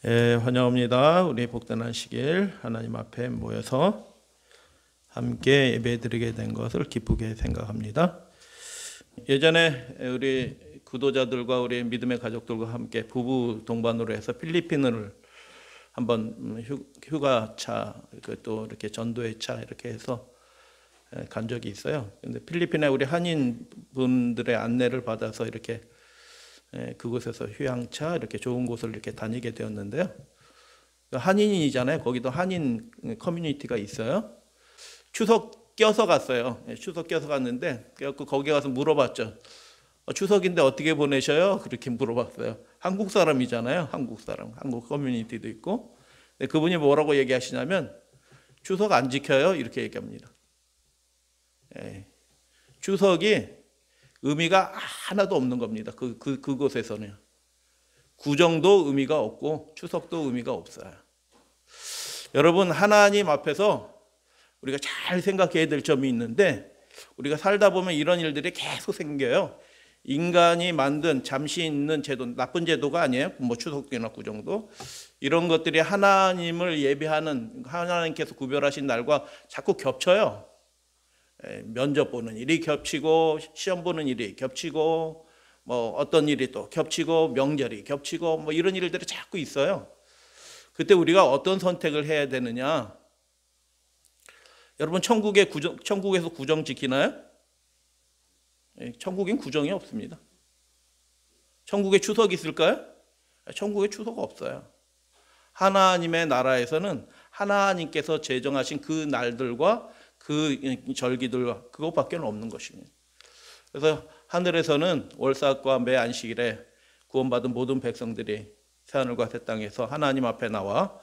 환영합니다. 우리 복된 안식일 하나님 앞에 모여서 함께 예배드리게 된 것을 기쁘게 생각합니다. 예전에 우리 구도자들과 우리 믿음의 가족들과 함께 부부 동반으로 해서 필리핀을 한번 휴가차 또 이렇게 전도회 차 이렇게 해서 간 적이 있어요. 근데 필리핀에 우리 한인 분들의 안내를 받아서 이렇게 그곳에서 휴양차 이렇게 좋은 곳을 이렇게 다니게 되었는데요. 한인이잖아요. 거기도 한인 커뮤니티가 있어요. 추석 껴서 갔어요. 추석 껴서 갔는데 그래갖고 거기 가서 물어봤죠. 추석인데 어떻게 보내셔요? 그렇게 물어봤어요. 한국 사람이잖아요. 한국 사람, 한국 커뮤니티도 있고. 근데 그분이 뭐라고 얘기하시냐면 추석 안 지켜요. 이렇게 얘기합니다. 추석이 의미가 하나도 없는 겁니다. 그곳에서는 구정도 의미가 없고 추석도 의미가 없어요. 여러분, 하나님 앞에서 우리가 잘 생각해야 될 점이 있는데 우리가 살다 보면 이런 일들이 계속 생겨요. 인간이 만든 잠시 있는 제도, 나쁜 제도가 아니에요. 뭐 추석이나 구정도 이런 것들이 하나님을 예배하는, 하나님께서 구별하신 날과 자꾸 겹쳐요. 면접 보는 일이 겹치고 시험 보는 일이 겹치고 뭐 어떤 일이 또 겹치고 명절이 겹치고 뭐 이런 일들이 자꾸 있어요. 그때 우리가 어떤 선택을 해야 되느냐? 여러분, 천국에서 구정 지키나요? 천국엔 구정이 없습니다. 천국에 추석이 있을까요? 천국에 추석 없어요. 하나님의 나라에서는 하나님께서 제정하신 그 날들과 그 절기들과 그것밖에 없는 것입니다. 그래서 하늘에서는 월삭과 매 안식일에 구원받은 모든 백성들이 새하늘과 새 땅에서 하나님 앞에 나와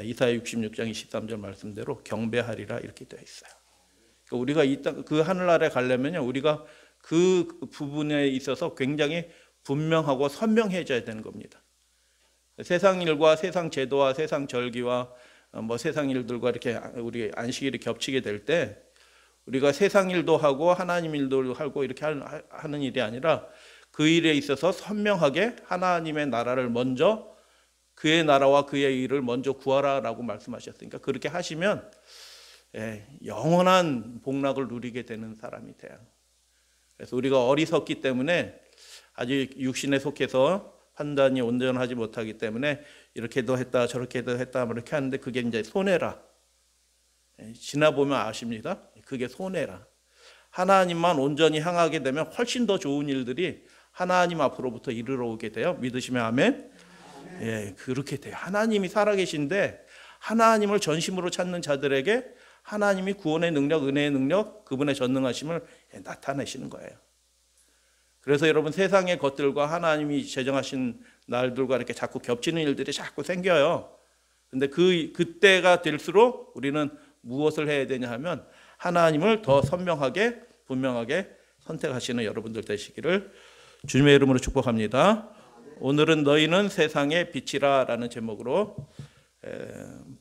이사야 66장 23절 말씀대로 경배하리라 이렇게 되어 있어요. 그러니까 우리가 이 땅, 그 하늘나라에 가려면요, 우리가 그 부분에 있어서 굉장히 분명하고 선명해져야 되는 겁니다. 세상 일과 세상 제도와 세상 절기와 뭐 세상 일들과 이렇게 우리 안식일이 겹치게 될 때 우리가 세상 일도 하고 하나님 일도 하고 이렇게 하는 일이 아니라 그 일에 있어서 선명하게 하나님의 나라를 먼저, 그의 나라와 그의 일을 먼저 구하라라고 말씀하셨으니까 그렇게 하시면 영원한 복락을 누리게 되는 사람이 돼요. 그래서 우리가 어리석기 때문에 아직 육신에 속해서 판단이 온전하지 못하기 때문에 이렇게도 했다 저렇게도 했다 이렇게 하는데 그게 이제 손해라. 지나보면 아십니다. 그게 손해라. 하나님만 온전히 향하게 되면 훨씬 더 좋은 일들이 하나님 앞으로부터 이르러 오게 돼요. 믿으시면 아멘. 그렇게 돼요. 하나님이 살아계신데 하나님을 전심으로 찾는 자들에게 하나님이 구원의 능력, 은혜의 능력, 그분의 전능하심을 나타내시는 거예요. 그래서 여러분, 세상의 것들과 하나님이 제정하신 날들과 이렇게 자꾸 겹치는 일들이 자꾸 생겨요. 근데 그때가 될수록 우리는 무엇을 해야 되냐 하면 하나님을 더 선명하게 분명하게 선택하시는 여러분들 되시기를 주님의 이름으로 축복합니다. 오늘은 너희는 세상의 빛이라 라는 제목으로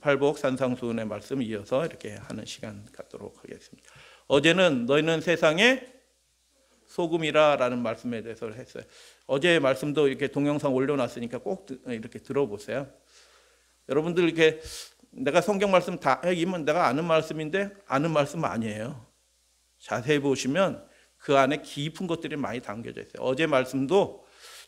팔복 산상수훈의 말씀 이어서 이렇게 하는 시간 갖도록 하겠습니다. 어제는 너희는 세상의 소금이라 라는 말씀에 대해서 했어요. 어제 말씀도 이렇게 동영상 올려놨으니까 꼭 이렇게 들어보세요. 여러분들 이렇게 내가 성경 말씀 다 읽으면 내가 아는 말씀인데 아는 말씀 아니에요. 자세히 보시면 그 안에 깊은 것들이 많이 담겨져 있어요. 어제 말씀도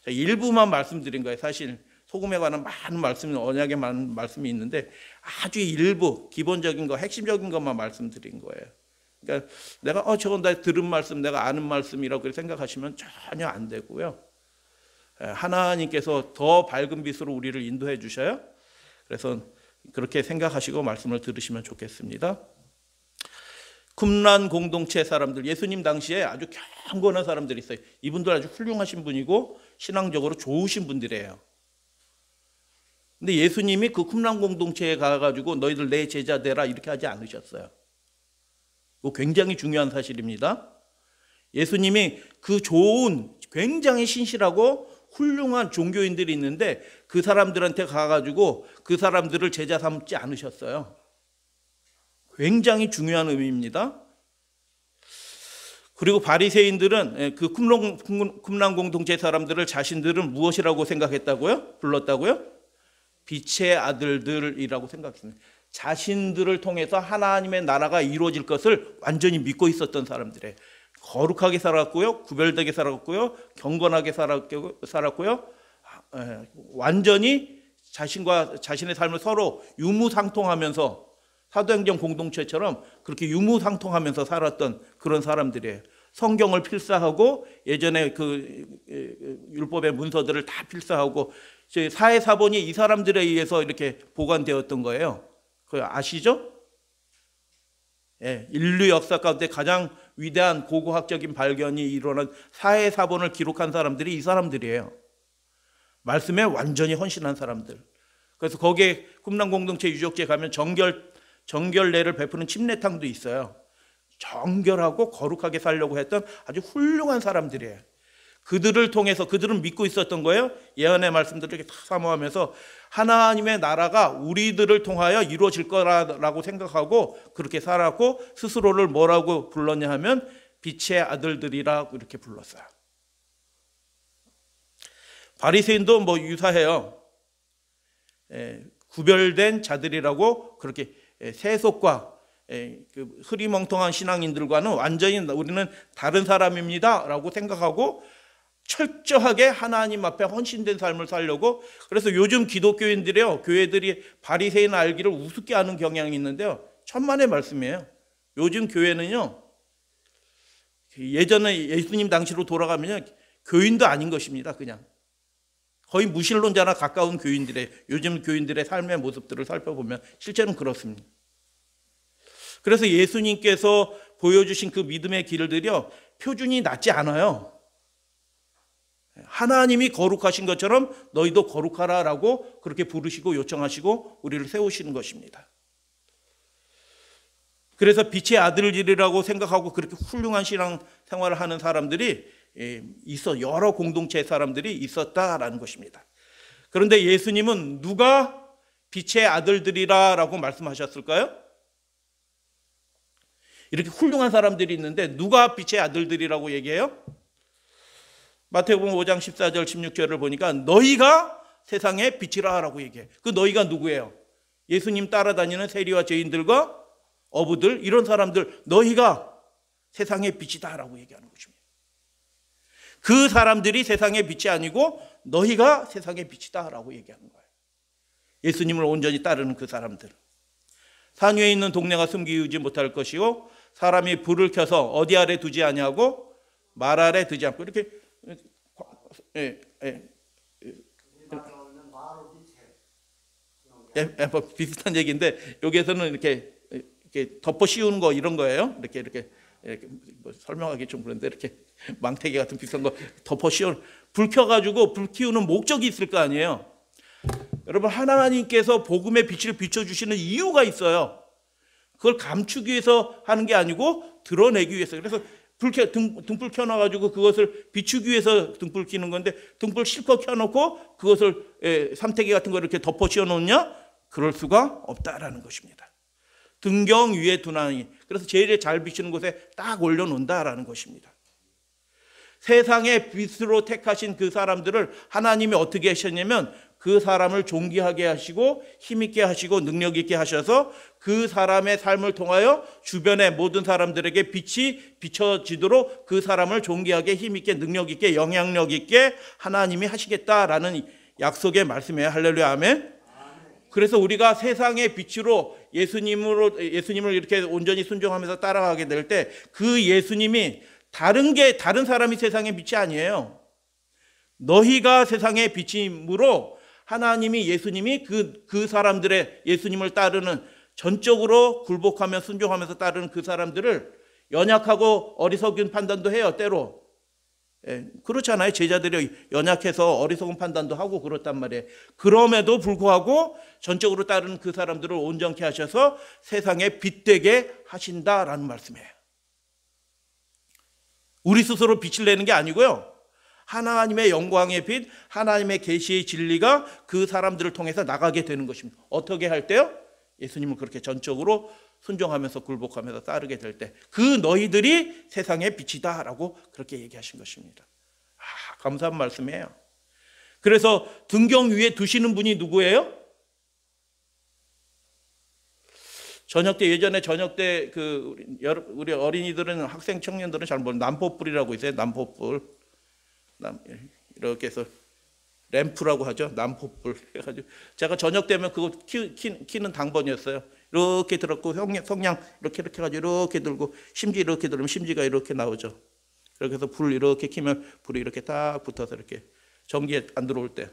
일부만 말씀드린 거예요. 사실 소금에 관한 많은 말씀이, 언약에 많은 말씀이 있는데 아주 일부 기본적인 거, 핵심적인 것만 말씀드린 거예요. 그러니까 내가 저건 나 들은 말씀, 내가 아는 말씀이라고 생각하시면 전혀 안 되고요. 하나님께서 더 밝은 빛으로 우리를 인도해 주셔요. 그래서 그렇게 생각하시고 말씀을 들으시면 좋겠습니다. 쿰란 공동체 사람들, 예수님 당시에 아주 경건한 사람들이 있어요. 이분들 아주 훌륭하신 분이고 신앙적으로 좋으신 분들이에요. 근데 예수님이 그 쿰란 공동체에 가가지고 너희들 내 제자 되라 이렇게 하지 않으셨어요. 이거 굉장히 중요한 사실입니다. 예수님이 그 좋은 굉장히 신실하고 훌륭한 종교인들이 있는데 그 사람들한테 가가지고 그 사람들을 제자 삼지 않으셨어요. 굉장히 중요한 의미입니다. 그리고 바리새인들은 그 쿰란 공동체 사람들을 자신들은 무엇이라고 생각했다고요? 불렀다고요? 빛의 아들들이라고 생각했습니다. 자신들을 통해서 하나님의 나라가 이루어질 것을 완전히 믿고 있었던 사람들이에요. 거룩하게 살았고요, 구별되게 살았고요, 경건하게 살았고요, 완전히 자신과 자신의 삶을 서로 유무상통하면서 사도행전 공동체처럼 그렇게 유무상통하면서 살았던 그런 사람들이에요. 성경을 필사하고 예전에 그 율법의 문서들을 다 필사하고 사회사본이 이 사람들에 의해서 이렇게 보관되었던 거예요. 그거 아시죠? 예, 인류 역사 가운데 가장 위대한 고고학적인 발견이 일어난 사회사본을 기록한 사람들이 이 사람들이에요. 말씀에 완전히 헌신한 사람들. 그래서 거기에 꿈랑 공동체 유적지에 가면 정결례를 베푸는 침례탕도 있어요. 정결하고 거룩하게 살려고 했던 아주 훌륭한 사람들이에요. 그들을 통해서 그들은 믿고 있었던 거예요. 예언의 말씀들을 이렇게 다 사모하면서 하나님의 나라가 우리들을 통하여 이루어질 거라고 생각하고 그렇게 살았고, 스스로를 뭐라고 불렀냐 하면 빛의 아들들이라고 이렇게 불렀어요. 바리새인도 뭐 유사해요. 구별된 자들이라고 그렇게 세속과 그 흐리멍텅한 신앙인들과는 완전히 우리는 다른 사람입니다 라고 생각하고 철저하게 하나님 앞에 헌신된 삶을 살려고, 그래서 요즘 기독교인들이요, 교회들이 바리새인 알기를 우습게 하는 경향이 있는데요, 천만의 말씀이에요. 요즘 교회는요, 예전에 예수님 당시로 돌아가면 교인도 아닌 것입니다. 그냥 거의 무신론자나 가까운 교인들의, 요즘 교인들의 삶의 모습들을 살펴보면 실제는 그렇습니다. 그래서 예수님께서 보여주신 그 믿음의 길들이요, 표준이 낮지 않아요. 하나님이 거룩하신 것처럼 너희도 거룩하라라고 그렇게 부르시고 요청하시고 우리를 세우시는 것입니다. 그래서 빛의 아들들이라고 생각하고 그렇게 훌륭한 신앙 생활을 하는 사람들이 여러 공동체의 사람들이 있었다라는 것입니다. 그런데 예수님은 누가 빛의 아들들이라고 말씀하셨을까요? 이렇게 훌륭한 사람들이 있는데 누가 빛의 아들들이라고 얘기해요? 마태복음 5장 14절 16절을 보니까 너희가 세상의 빛이라 라고 얘기해. 그 너희가 누구예요? 예수님 따라다니는 세리와 죄인들과 어부들, 이런 사람들, 너희가 세상의 빛이다 라고 얘기하는 것입니다. 그 사람들이 세상의 빛이 아니고 너희가 세상의 빛이다 라고 얘기하는 거예요. 예수님을 온전히 따르는 그 사람들. 산 위에 있는 동네가 숨기지 못할 것이요, 사람이 불을 켜서 어디 아래 두지 아니하고 말 아래 두지 않고, 이렇게 뭐 비슷한 얘기인데 여기에서는 이렇게 덮어 씌우는 거 이런 거예요. 이렇게 뭐 설명하기 좀 그런데 이렇게 망태기 같은 비슷한 거 덮어 씌우는, 불 켜가지고 불 키우는 목적이 있을 거 아니에요. 여러분, 하나님께서 복음의 빛을 비춰주시는 이유가 있어요. 그걸 감추기 위해서 하는 게 아니고 드러내기 위해서. 그래서 등불 켜놔가지고 그것을 비추기 위해서 등불 켜는 건데, 등불 실컷 켜놓고 그것을 삼태기 같은 거 이렇게 덮어 씌워놓냐? 그럴 수가 없다라는 것입니다. 등경 위에 두나니, 그래서 제일 잘 비추는 곳에 딱 올려놓는다라는 것입니다. 세상의 빛으로 택하신 그 사람들을 하나님이 어떻게 하셨냐면 그 사람을 존귀하게 하시고 힘있게 하시고 능력 있게 하셔서 그 사람의 삶을 통하여 주변의 모든 사람들에게 빛이 비춰지도록 그 사람을 존귀하게 힘있게 능력 있게 영향력 있게 하나님이 하시겠다라는 약속의 말씀이에요. 할렐루야, 아멘. 그래서 우리가 세상의 빛으로 예수님을 이렇게 온전히 순종하면서 따라가게 될 때 그 예수님이 다른 사람이 세상의 빛이 아니에요. 너희가 세상의 빛이므로 하나님이, 예수님이 그 사람들의, 예수님을 따르는, 전적으로 굴복하며 순종하면서 따르는 그 사람들을 연약하고 어리석은 판단도 해요, 때로. 그렇잖아요. 제자들이 연약해서 어리석은 판단도 하고 그렇단 말이에요. 그럼에도 불구하고 전적으로 따르는 그 사람들을 온전케 하셔서 세상에 빛되게 하신다라는 말씀이에요. 우리 스스로 빛을 내는 게 아니고요, 하나님의 영광의 빛, 하나님의 계시의 진리가 그 사람들을 통해서 나가게 되는 것입니다. 어떻게 할 때요? 예수님을 그렇게 전적으로 순종하면서 굴복하면서 따르게 될 때 그 너희들이 세상의 빛이다라고 그렇게 얘기하신 것입니다. 감사한 말씀이에요. 그래서 등경 위에 두시는 분이 누구예요? 저녁 때, 예전에 저녁 때 우리 어린이들은, 학생 청년들은 잘 모르는 남포불이라고 있어요. 남포불. 이렇게 해서 램프라고 하죠. 남포불 해가지고 제가 저녁 되면 그거 키는 당번이었어요. 이렇게 들었고 성냥 이렇게 해가지고 이렇게 들고 심지 이렇게 들으면 심지가 이렇게 나오죠. 이렇게 해서 불 이렇게 키면 불이 이렇게 딱 붙어서 이렇게 전기 안 들어올 때.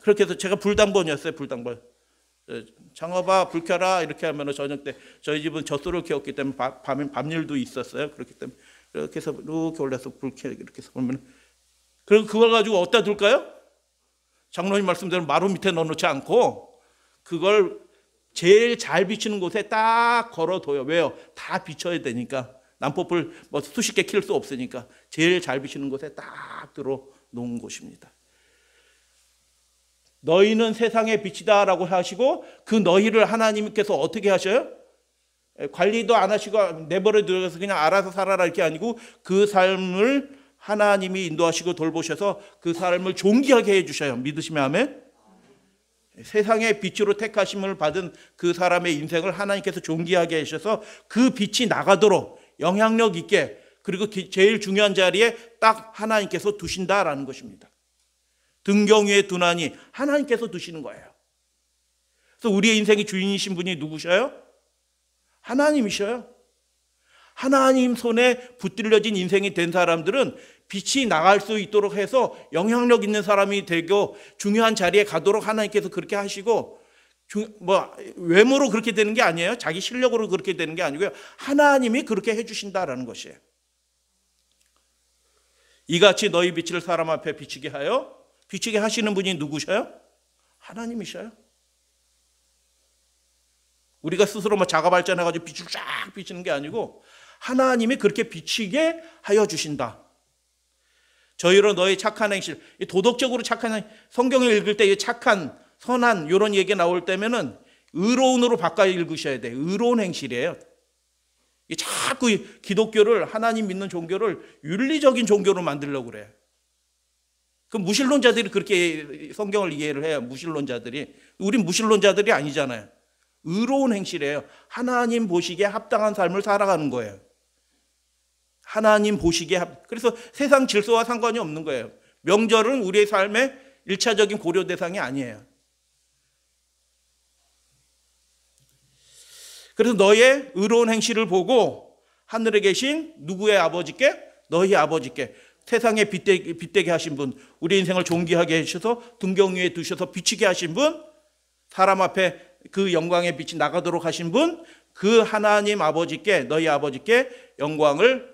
그렇게 해서 제가 불당번이었어요. 불당번. 장어봐 불 켜라 이렇게 하면 저녁 때, 저희 집은 젖소를 키웠기 때문에 밤일도 있었어요. 그렇기 때문에 이렇게 해서 이렇게 올려서 불 켜 이렇게 해서 보면, 그럼 그걸 가지고 어디다 둘까요? 장로님 말씀대로 마루 밑에 넣어놓지 않고 그걸 제일 잘 비치는 곳에 딱 걸어둬요. 왜요? 다 비춰야 되니까. 난포불 뭐 수십 개 킬 수 없으니까 제일 잘 비치는 곳에 딱 들어 놓은 곳입니다. 너희는 세상의 빛이다라고 하시고, 그 너희를 하나님께서 어떻게 하셔요? 관리도 안 하시고 내버려 두어서 그냥 알아서 살아라 이렇게 아니고, 그 삶을 하나님이 인도하시고 돌보셔서 그 삶을 존귀하게 해주셔요. 믿으시면 아멘. 세상의 빛으로 택하심을 받은 그 사람의 인생을 하나님께서 존귀하게 하셔서 그 빛이 나가도록 영향력 있게, 그리고 제일 중요한 자리에 딱 하나님께서 두신다라는 것입니다. 등경 위에 두나니 하나님께서 두시는 거예요. 그래서 우리의 인생의 주인이신 분이 누구셔요? 하나님이셔요. 하나님 손에 붙들려진 인생이 된 사람들은 빛이 나갈 수 있도록 해서 영향력 있는 사람이 되고 중요한 자리에 가도록 하나님께서 그렇게 하시고, 외모로 그렇게 되는 게 아니에요. 자기 실력으로 그렇게 되는 게 아니고요. 하나님이 그렇게 해주신다라는 것이에요. 이같이 너희 빛을 사람 앞에 비치게 하여, 비치게 하시는 분이 누구셔요? 하나님이셔요. 우리가 스스로 자가 발전해가지고 빛을 쫙 비치는 게 아니고 하나님이 그렇게 비치게 하여 주신다. 저희로 너희 착한 행실, 도덕적으로 착한 행실, 성경을 읽을 때 착한, 선한 이런 얘기 나올 때면은 의로운으로 바꿔 읽으셔야 돼요. 의로운 행실이에요. 자꾸 기독교를, 하나님 믿는 종교를 윤리적인 종교로 만들려고 그래요. 그 무신론자들이 그렇게 성경을 이해를 해요. 무신론자들이. 우린 무신론자들이 아니잖아요. 의로운 행실이에요. 하나님 보시기에 합당한 삶을 살아가는 거예요. 하나님 보시기에 그래서 세상 질서와 상관이 없는 거예요. 명절은 우리의 삶의 1차적인 고려 대상이 아니에요. 그래서 너의 의로운 행실을 보고 하늘에 계신 누구의 아버지께? 너희 아버지께. 세상에 빛되게 하신 분, 우리 인생을 존귀하게 해주셔서 등경 위에 두셔서 비치게 하신 분, 사람 앞에 그 영광의 빛이 나가도록 하신 분, 그 하나님 아버지께, 너희 아버지께 영광을,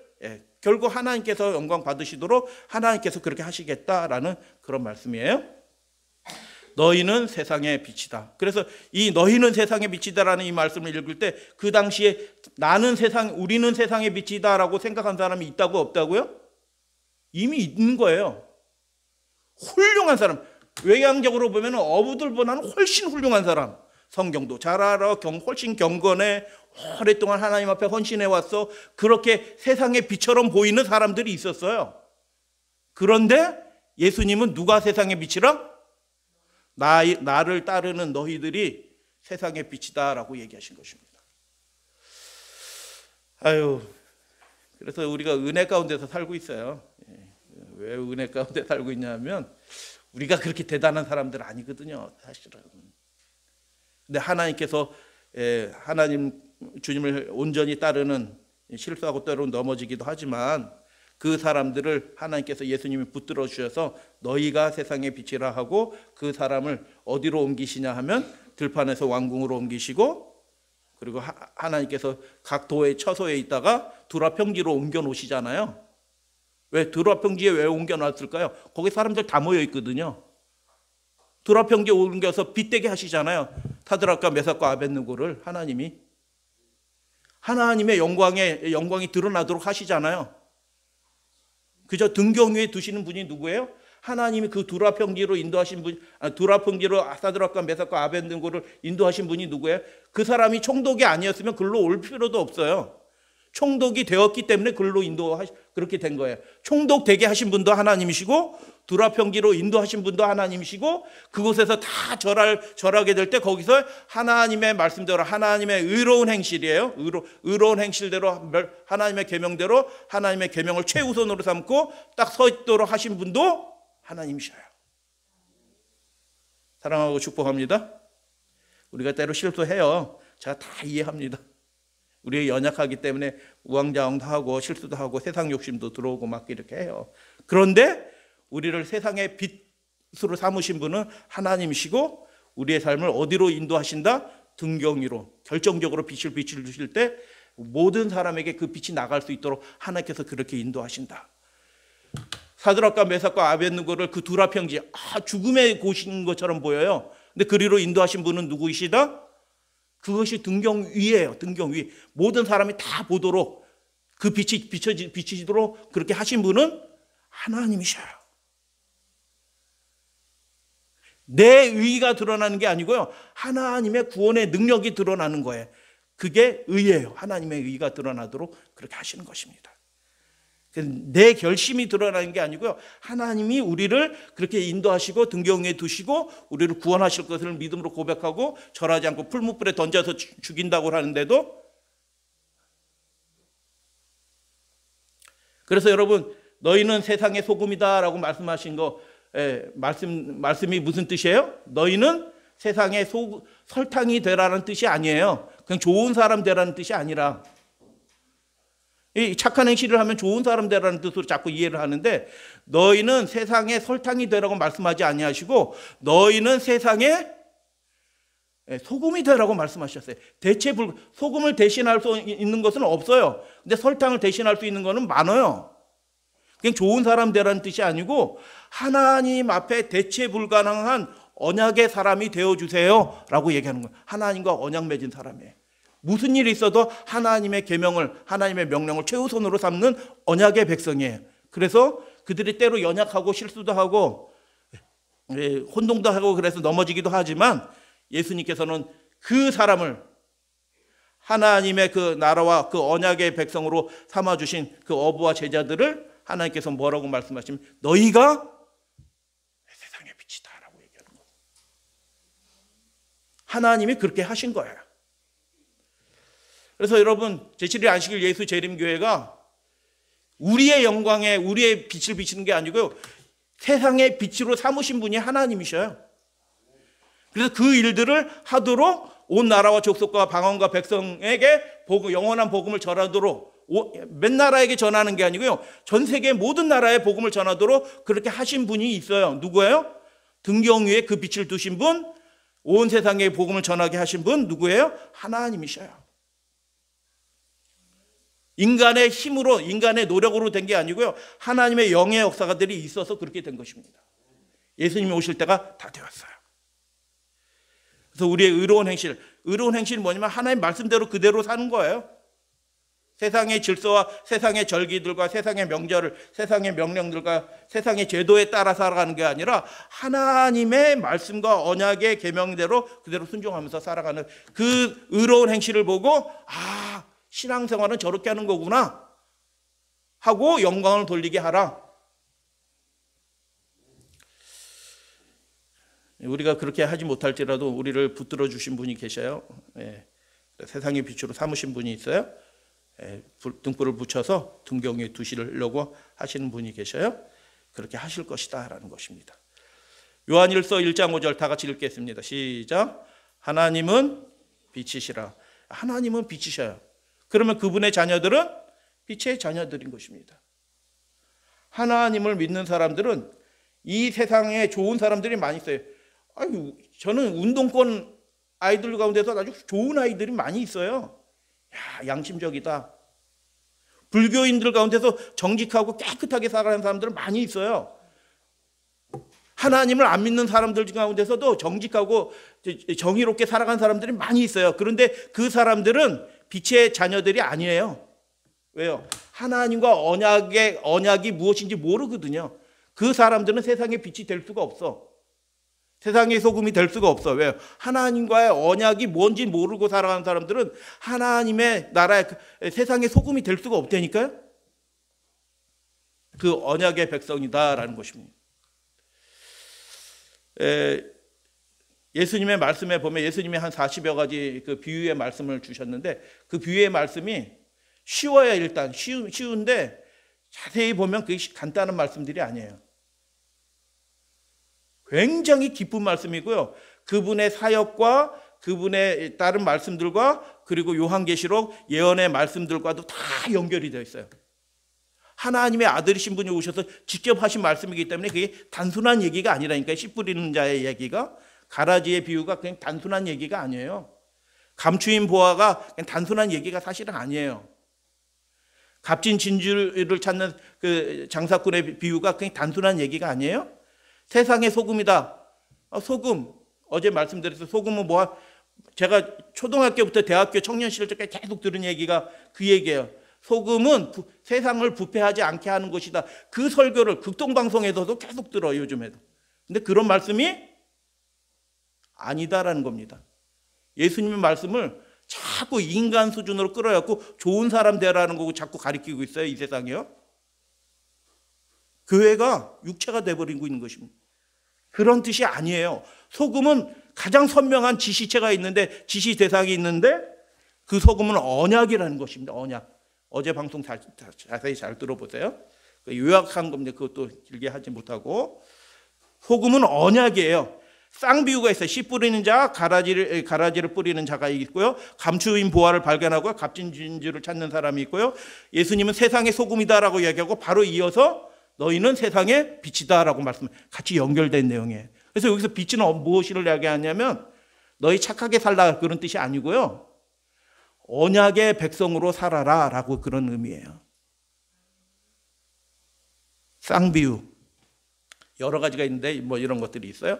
결국 하나님께서 영광 받으시도록 하나님께서 그렇게 하시겠다라는 그런 말씀이에요. 너희는 세상의 빛이다. 그래서 이 너희는 세상의 빛이다라는 이 말씀을 읽을 때 그 당시에 우리는 세상의 빛이다라고 생각한 사람이 있다고 없다고요? 이미 있는 거예요. 훌륭한 사람, 외향적으로 보면 어부들보다는 훨씬 훌륭한 사람, 성경도 잘 알아, 훨씬 경건해, 오랫동안 하나님 앞에 헌신해 왔어. 그렇게 세상의 빛처럼 보이는 사람들이 있었어요. 그런데 예수님은 누가 세상의 빛이라? 나를 따르는 너희들이 세상의 빛이다라고 얘기하신 것입니다. 그래서 우리가 은혜 가운데서 살고 있어요. 왜 은혜 가운데 살고 있냐면 우리가 그렇게 대단한 사람들 아니거든요, 사실은. 근데 하나님께서 하나님 주님을 온전히 따르는, 실수하고 때로는 넘어지기도 하지만 그 사람들을 하나님께서 예수님이 붙들어 주셔서 너희가 세상의 빛이라 하고, 그 사람을 어디로 옮기시냐 하면 들판에서 왕궁으로 옮기시고, 그리고 하나님께서 각 도의 처소에 있다가 두라평지로 옮겨 놓으시잖아요. 왜 두라평지에 왜 옮겨 놨을까요? 거기 사람들 다 모여 있거든요. 두라평지에 옮겨서 빛되게 하시잖아요. 사드락과 메삭과 아벳느고를 하나님의 영광이 드러나도록 하시잖아요. 그저 등경 위에 두시는 분이 누구예요? 하나님이 그 두라평지로 인도하신 분, 두라평지로 사드락과 메삭과 아벳느고를 인도하신 분이 누구예요? 그 사람이 총독이 아니었으면 글로 올 필요도 없어요. 총독이 되었기 때문에 글로 그렇게 된 거예요. 총독 되게 하신 분도 하나님이시고 두라평지로 인도하신 분도 하나님이시고 그곳에서 다 절하게 될 때 거기서 하나님의 말씀대로 하나님의 의로운 행실이에요. 의로운 행실대로 하나님의 계명대로 하나님의 계명을 최우선으로 삼고 딱 서 있도록 하신 분도 하나님이셔요. 사랑하고 축복합니다. 우리가 때로 실수해요. 제가 다 이해합니다. 우리가 연약하기 때문에 우왕좌왕도 하고 실수도 하고 세상 욕심도 들어오고 막 이렇게 해요. 그런데 우리를 세상의 빛으로 삼으신 분은 하나님이시고 우리의 삶을 어디로 인도하신다? 등경위로 결정적으로 빛을 주실 때 모든 사람에게 그 빛이 나갈 수 있도록 하나님께서 그렇게 인도하신다. 사드락과 메삭과 아벳느고를 그 두라평지 죽음의 곳인 것처럼 보여요. 근데 그리로 인도하신 분은 누구이시다? 그것이 등경위예요. 등경위. 모든 사람이 다 보도록 그 빛이 비치도록 그렇게 하신 분은 하나님이셔요. 내 의의가 드러나는 게 아니고요. 하나님의 구원의 능력이 드러나는 거예요. 그게 의예요. 하나님의 의의가 드러나도록 그렇게 하시는 것입니다. 내 결심이 드러나는 게 아니고요. 하나님이 우리를 그렇게 인도하시고 등경위에 두시고 우리를 구원하실 것을 믿음으로 고백하고 절하지 않고 풀무불에 던져서 죽인다고 하는데도, 그래서 여러분 너희는 세상의 소금이다 라고 말씀하신 거, 말씀이 무슨 뜻이에요? 너희는 세상의 설탕이 되라는 뜻이 아니에요. 그냥 좋은 사람 되라는 뜻이 아니라, 이 착한 행실을 하면 좋은 사람 되라는 뜻으로 자꾸 이해를 하는데, 너희는 세상의 설탕이 되라고 말씀하지 아니하시고 너희는 세상의 소금이 되라고 말씀하셨어요. 소금을 대신할 수 있는 것은 없어요. 근데 설탕을 대신할 수 있는 것은 많아요. 그냥 좋은 사람 되라는 뜻이 아니고 하나님 앞에 대체 불가능한 언약의 사람이 되어주세요 라고 얘기하는 거예요. 하나님과 언약 맺은 사람이에요. 무슨 일이 있어도 하나님의 계명을, 하나님의 명령을 최우선으로 삼는 언약의 백성이에요. 그래서 그들이 때로 연약하고 실수도 하고 혼동도 하고 그래서 넘어지기도 하지만 예수님께서는 그 사람을 하나님의 그 나라와 그 언약의 백성으로 삼아주신 그 어부와 제자들을 하나님께서 뭐라고 말씀하시면 너희가 세상의 빛이다 라고 얘기하는 거예요. 하나님이 그렇게 하신 거예요. 그래서 여러분 제7일 안식일 예수 재림교회가 우리의 영광에 우리의 빛을 비치는 게 아니고요. 세상의 빛으로 삼으신 분이 하나님이셔요. 그래서 그 일들을 하도록 온 나라와 족속과 방언과 백성에게 영원한 복음을 전하도록 몇 나라에게 전하는 게 아니고요. 전 세계 모든 나라에 복음을 전하도록 그렇게 하신 분이 있어요. 누구예요? 등경위에 그 빛을 두신 분, 온 세상에 복음을 전하게 하신 분 누구예요? 하나님이셔요. 인간의 힘으로, 인간의 노력으로 된 게 아니고요. 하나님의 영의 역사들이 있어서 그렇게 된 것입니다. 예수님이 오실 때가 다 되었어요. 그래서 우리의 의로운 행실은 뭐냐면 하나님 말씀대로 그대로 사는 거예요. 세상의 질서와 세상의 절기들과 세상의 명절을, 세상의 명령들과 세상의 제도에 따라 살아가는 게 아니라 하나님의 말씀과 언약의 계명대로 그대로 순종하면서 살아가는 그 의로운 행실을 보고 신앙생활은 저렇게 하는 거구나 하고 영광을 돌리게 하라. 우리가 그렇게 하지 못할지라도 우리를 붙들어 주신 분이 계셔요. 세상의 빛으로 삼으신 분이 있어요. 등불을 붙여서 등경에 두시려고 하시는 분이 계셔요. 그렇게 하실 것이다 라는 것입니다. 요한일서 1장 5절 다 같이 읽겠습니다. 시작. 하나님은 빛이시라. 하나님은 빛이셔요. 그러면 그분의 자녀들은 빛의 자녀들인 것입니다. 하나님을 믿는 사람들은 이 세상에 좋은 사람들이 많이 있어요. 저는 운동권 아이들 가운데서 아주 좋은 아이들이 많이 있어요. 양심적이다. 불교인들 가운데서 정직하고 깨끗하게 살아가는 사람들 많이 있어요. 하나님을 안 믿는 사람들 가운데서도 정직하고 정의롭게 살아가는 사람들이 많이 있어요. 그런데 그 사람들은 빛의 자녀들이 아니에요. 왜요? 하나님과 언약이 무엇인지 모르거든요. 그 사람들은 세상의 빛이 될 수가 없어. 세상의 소금이 될 수가 없어. 왜요? 하나님과의 언약이 뭔지 모르고 살아가는 사람들은 하나님의 나라의 세상의 소금이 될 수가 없다니까요. 그 언약의 백성이다라는 것입니다. 예수님의 말씀에 보면 예수님이 한 40여 가지 그 비유의 말씀을 주셨는데 그 비유의 말씀이 쉬워요. 일단 쉬운데 자세히 보면 그게 간단한 말씀들이 아니에요. 굉장히 깊은 말씀이고요. 그분의 사역과 그분의 다른 말씀들과 그리고 요한계시록 예언의 말씀들과도 다 연결이 되어 있어요. 하나님의 아들이신 분이 오셔서 직접 하신 말씀이기 때문에 그게 단순한 얘기가 아니라니까요. 씨 뿌리는 자의 얘기가, 가라지의 비유가 그냥 단순한 얘기가 아니에요. 감추인 보화가 그냥 단순한 얘기가 사실은 아니에요. 값진 진주를 찾는 그 장사꾼의 비유가 그냥 단순한 얘기가 아니에요. 세상의 소금이다. 소금, 어제 말씀드렸어요. 소금은 뭐야? 제가 초등학교부터 대학교 청년 시절 때까지 계속 들은 얘기가 그 얘기예요. 소금은 세상을 부패하지 않게 하는 것이다. 그 설교를 극동방송에서도 계속 들어요, 요즘에도. 근데 그런 말씀이 아니다라는 겁니다. 예수님의 말씀을 자꾸 인간 수준으로 끌어갖고 좋은 사람 되라는 거고 자꾸 가리키고 있어요, 이 세상이요. 교회가 육체가 돼버리고 있는 것입니다. 그런 뜻이 아니에요. 소금은 가장 선명한 지시체가 있는데, 지시 대상이 있는데 그 소금은 언약이라는 것입니다. 언약. 어제 방송 자세히 잘 들어보세요. 요약한 겁니다. 그것도 길게 하지 못하고. 소금은 언약이에요. 쌍비유가 있어요. 씨 뿌리는 자, 가라지를 뿌리는 자가 있고요. 감추인 보화를 발견하고 값진 진주를 찾는 사람이 있고요. 예수님은 세상의 소금이다라고 얘기하고 바로 이어서 너희는 세상의 빛이다라고 같이 연결된 내용이에요. 그래서 여기서 빛은 무엇을 이야기하냐면 너희 착하게 살라 그런 뜻이 아니고요. 언약의 백성으로 살아라 라고 그런 의미예요. 쌍비유. 여러 가지가 있는데 뭐 이런 것들이 있어요.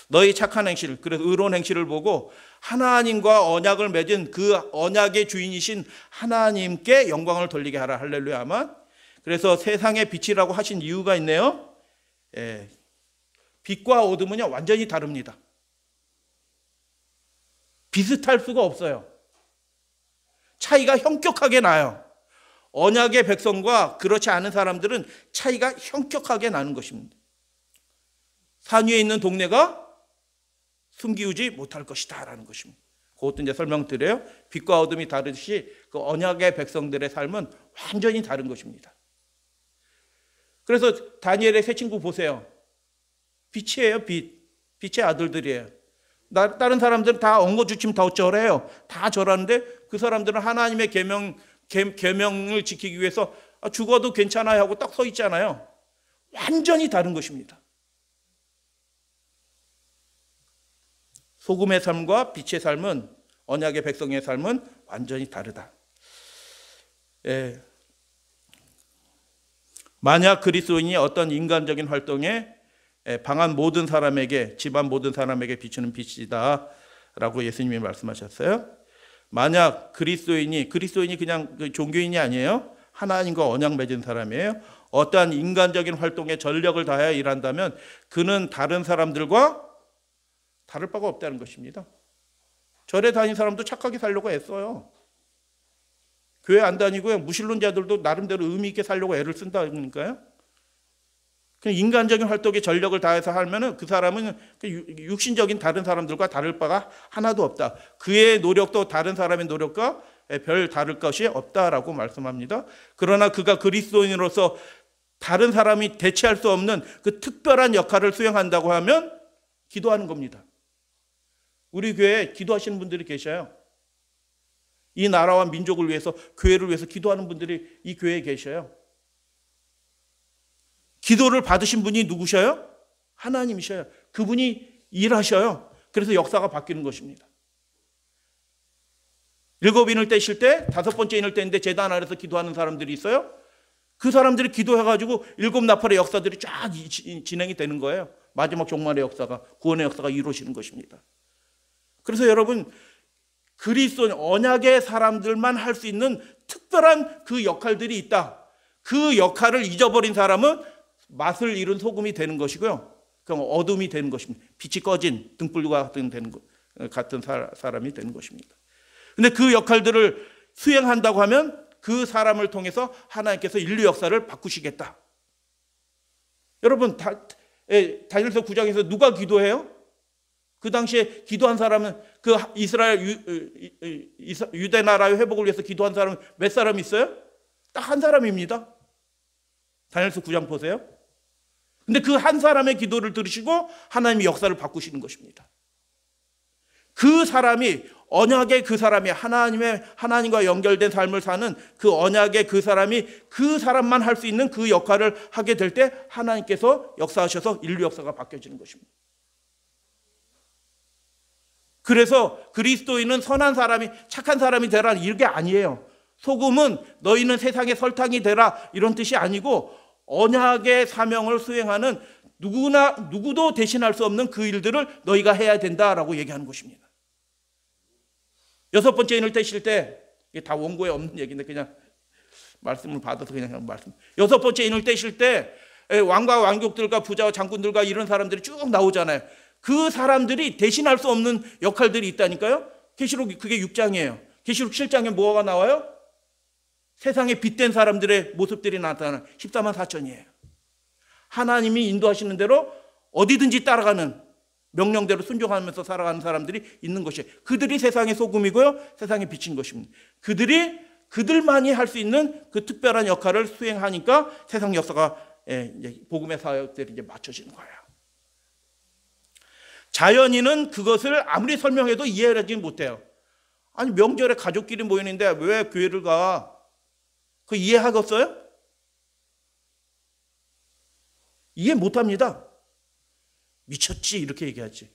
너희 착한 행실, 그래서 의로운 행실을 보고 하나님과 언약을 맺은 그 언약의 주인이신 하나님께 영광을 돌리게 하라. 할렐루야. 아멘. 그래서 세상의 빛이라고 하신 이유가 있네요. 빛과 어둠은요 완전히 다릅니다. 비슷할 수가 없어요. 차이가 현격하게 나요. 언약의 백성과 그렇지 않은 사람들은 차이가 현격하게 나는 것입니다. 산 위에 있는 동네가 숨기우지 못할 것이다 라는 것입니다. 그것도 이제 설명드려요. 빛과 어둠이 다르듯이 그 언약의 백성들의 삶은 완전히 다른 것입니다. 그래서 다니엘의 세 친구 보세요. 빛이에요. 빛의 아들들이에요. 다른 사람들은 다 엉거주춤 다 절해요. 다 절하는데 그 사람들은 하나님의 계명을 지키기 위해서 죽어도 괜찮아요 하고 딱 서 있잖아요. 완전히 다른 것입니다. 소금의 삶과 빛의 삶은, 언약의 백성의 삶은 완전히 다르다. 만약 그리스도인이 어떤 인간적인 활동에 방한 모든 사람에게, 집안 모든 사람에게 비추는 빛이다 라고 예수님이 말씀하셨어요. 만약 그리스도인이 그냥 종교인이 아니에요. 하나님과 언약 맺은 사람이에요. 어떠한 인간적인 활동에 전력을 다하여 일한다면 그는 다른 사람들과 다를 바가 없다는 것입니다. 절에 다니는 사람도 착하게 살려고 애써요. 교회 안 다니고요. 무신론자들도 나름대로 의미 있게 살려고 애를 쓴다니까요. 그냥 인간적인 활동에 전력을 다해서 하면은 그 사람은 육신적인 다른 사람들과 다를 바가 하나도 없다. 그의 노력도 다른 사람의 노력과 별 다를 것이 없다라고 말씀합니다. 그러나 그가 그리스도인으로서 다른 사람이 대체할 수 없는 그 특별한 역할을 수행한다고 하면 기도하는 겁니다. 우리 교회에 기도하시는 분들이 계셔요. 이 나라와 민족을 위해서, 교회를 위해서 기도하는 분들이 이 교회에 계셔요. 기도를 받으신 분이 누구셔요? 하나님이셔요. 그분이 일하셔요. 그래서 역사가 바뀌는 것입니다. 7인을 떼실 때 5번째 인을 떼는데 제단 아래서 기도하는 사람들이 있어요. 그 사람들이 기도해가지고 7나팔의 역사들이 쫙 진행이 되는 거예요. 마지막 종말의 역사가, 구원의 역사가 이루어지는 것입니다. 그래서 여러분, 그리스도인 언약의 사람들만 할 수 있는 특별한 그 역할들이 있다. 그 역할을 잊어버린 사람은 맛을 잃은 소금이 되는 것이고요. 그럼 어둠이 되는 것입니다. 빛이 꺼진 등불과 같은 사람이 되는 것입니다. 근데 그 역할들을 수행한다고 하면 그 사람을 통해서 하나님께서 인류 역사를 바꾸시겠다. 여러분, 다니엘서 9장에서 누가 기도해요? 그 당시에 기도한 사람은 그 이스라엘 유대 나라의 회복을 위해서 기도한 사람은 몇 사람 있어요? 딱 한 사람입니다. 다니엘서 9장 보세요. 근데 그 한 사람의 기도를 들으시고 하나님이 역사를 바꾸시는 것입니다. 그 사람이 언약의 그 사람이 하나님과 연결된 삶을 사는 그 언약의 그 사람이 그 사람만 할 수 있는 그 역할을 하게 될 때 하나님께서 역사하셔서 인류 역사가 바뀌어지는 것입니다. 그래서 그리스도인은 선한 사람이 착한 사람이 되라 이게 아니에요. 소금은 너희는 세상의 설탕이 되라 이런 뜻이 아니고 언약의 사명을 수행하는 누구도 대신할 수 없는 그 일들을 너희가 해야 된다라고 얘기하는 것입니다. 여섯 번째 인을 떼실 때, 이게 다 원고에 없는 얘기인데 그냥 말씀을 받아서 그냥 말씀. 여섯 번째 인을 떼실 때 왕과 왕족들과 부자와 장군들과 이런 사람들이 쭉 나오잖아요. 그 사람들이 대신할 수 없는 역할들이 있다니까요. 계시록 그게 6장이에요. 계시록 7장에 뭐가 나와요? 세상에 빛된 사람들의 모습들이 나타나는 14만 4천이에요. 하나님이 인도하시는 대로 어디든지 따라가는 명령대로 순종하면서 살아가는 사람들이 있는 것이에요. 그들이 세상의 소금이고요, 세상의 빛인 것입니다. 그들만이 할 수 있는 그 특별한 역할을 수행하니까 세상 역사가 복음의 사역들이 이제 맞춰지는 거예요. 자연인은 그것을 아무리 설명해도 이해하지 못해요. 아니 명절에 가족끼리 모이는데 왜 교회를 가? 그 이해하겠어요? 이해 못합니다. 미쳤지 이렇게 얘기하지.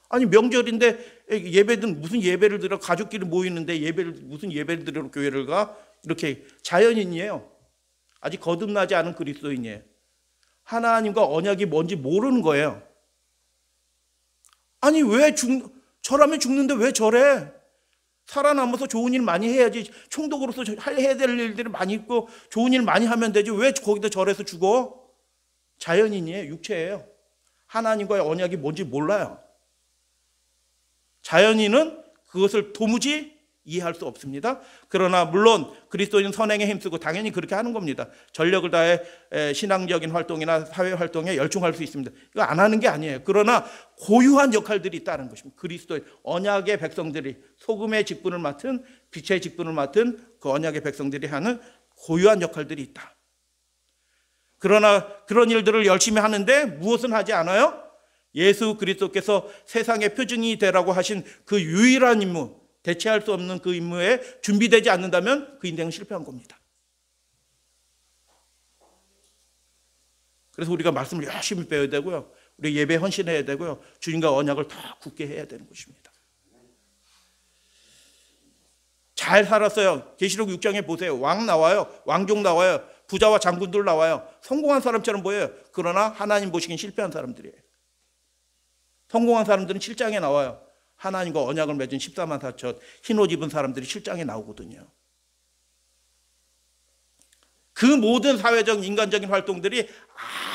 아니 명절인데 예배든 무슨 예배를 드려 가족끼리 모이는데 무슨 예배를 드리러 교회를 가? 이렇게 자연인이에요. 아직 거듭나지 않은 그리스도인이에요. 하나님과 언약이 뭔지 모르는 거예요. 아니 왜 저라면 죽는데 왜 저래? 살아남아서 좋은 일 많이 해야지. 총독으로서 해야 될 일들이 많이 있고 좋은 일 많이 하면 되지. 왜 거기다 절해서 죽어? 자연인이에요. 육체예요. 하나님과의 언약이 뭔지 몰라요. 자연인은 그것을 도무지 이해할 수 없습니다. 그러나 물론 그리스도인 선행에 힘쓰고 당연히 그렇게 하는 겁니다. 전력을 다해 신앙적인 활동이나 사회 활동에 열중할 수 있습니다. 이거 안 하는 게 아니에요. 그러나 고유한 역할들이 있다는 것입니다. 그리스도의 언약의 백성들이 소금의 직분을 맡은 빛의 직분을 맡은 그 언약의 백성들이 하는 고유한 역할들이 있다. 그러나 그런 일들을 열심히 하는데 무엇은 하지 않아요? 예수 그리스도께서 세상의 표징이 되라고 하신 그 유일한 임무, 대체할 수 없는 그 임무에 준비되지 않는다면 그 인생은 실패한 겁니다. 그래서 우리가 말씀을 열심히 배워야 되고요. 우리 예배에 헌신해야 되고요. 주님과 언약을 더 굳게 해야 되는 것입니다. 잘 살았어요. 계시록 6장에 보세요. 왕 나와요. 왕족 나와요. 부자와 장군들 나와요. 성공한 사람처럼 보여요. 그러나 하나님 보시기엔 실패한 사람들이에요. 성공한 사람들은 7장에 나와요. 하나님과 언약을 맺은 14만 4천 흰옷 입은 사람들이 7장에 나오거든요. 그 모든 사회적 인간적인 활동들이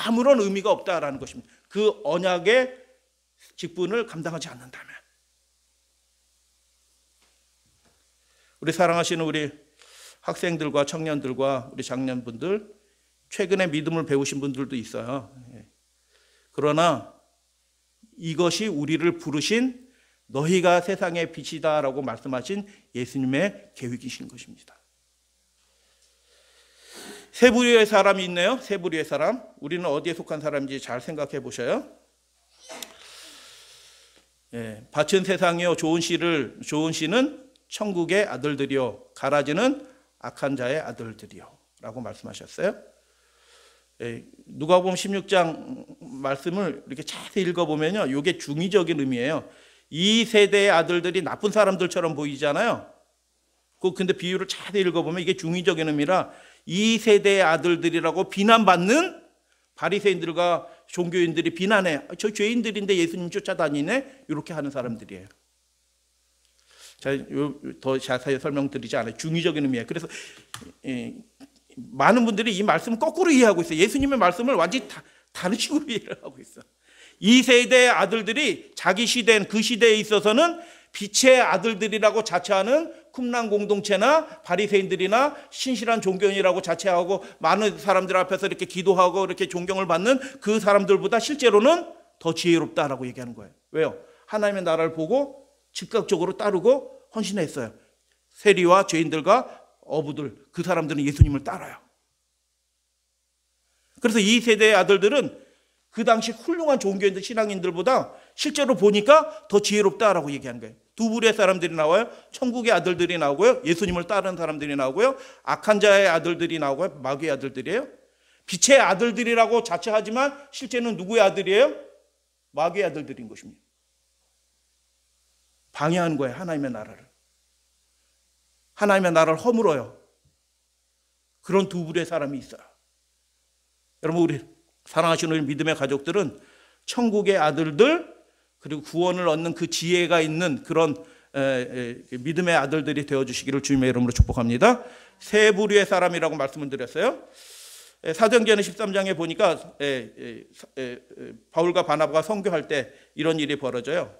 아무런 의미가 없다라는 것입니다. 그 언약의 직분을 감당하지 않는다면. 우리 사랑하시는 우리 학생들과 청년들과 우리 장년분들, 최근에 믿음을 배우신 분들도 있어요. 그러나 이것이 우리를 부르신 너희가 세상의 빛이다라고 말씀하신 예수님의 계획이신 것입니다. 세 부류의 사람이 있네요. 세 부류의 사람. 우리는 어디에 속한 사람인지 잘 생각해 보셔요. 밭은 세상이요 좋은 씨는 천국의 아들들이요 가라지는 악한 자의 아들들이요 라고 말씀하셨어요. 누가복음 16장 말씀을 이렇게 자세히 읽어보면요, 이게 중의적인 의미예요. 이 세대의 아들들이 나쁜 사람들처럼 보이잖아요. 근데 비유를 자세히 읽어보면 이게 중의적인 의미라 이 세대의 아들들이라고 비난받는 바리새인들과 종교인들이 비난해. 저 죄인들인데 예수님 쫓아다니네? 이렇게 하는 사람들이에요. 더 자세히 설명드리지 않아요. 중의적인 의미예요. 그래서 많은 분들이 이 말씀을 거꾸로 이해하고 있어요. 예수님의 말씀을 완전히 다른 식으로 이해를 하고 있어요. 이 세대의 아들들이 자기 시대는 그 시대에 있어서는 빛의 아들들이라고 자처하는 쿰란 공동체나 바리새인들이나 신실한 종교인이라고 자처하고 많은 사람들 앞에서 이렇게 기도하고 이렇게 존경을 받는 그 사람들보다 실제로는 더 지혜롭다라고 얘기하는 거예요. 왜요? 하나님의 나라를 보고 즉각적으로 따르고 헌신했어요. 세리와 죄인들과 어부들, 그 사람들은 예수님을 따라요. 그래서 이 세대의 아들들은 그 당시 훌륭한 종교인들, 신앙인들보다 실제로 보니까 더 지혜롭다라고 얘기하는 거예요. 두 부류의 사람들이 나와요. 천국의 아들들이 나오고요. 예수님을 따르는 사람들이 나오고요. 악한 자의 아들들이 나오고요. 마귀의 아들들이에요. 빛의 아들들이라고 자처하지만 실제는 누구의 아들이에요? 마귀의 아들들인 것입니다. 방해하는 거예요. 하나님의 나라를. 하나님의 나라를 허물어요. 그런 두 부류의 사람이 있어요. 여러분, 우리 사랑하시는 우리 믿음의 가족들은 천국의 아들들, 그리고 구원을 얻는 그 지혜가 있는 그런 믿음의 아들들이 되어주시기를 주님의 이름으로 축복합니다. 세 부류의 사람이라고 말씀을 드렸어요. 사도행전 13장에 보니까 바울과 바나바가 선교할 때 이런 일이 벌어져요.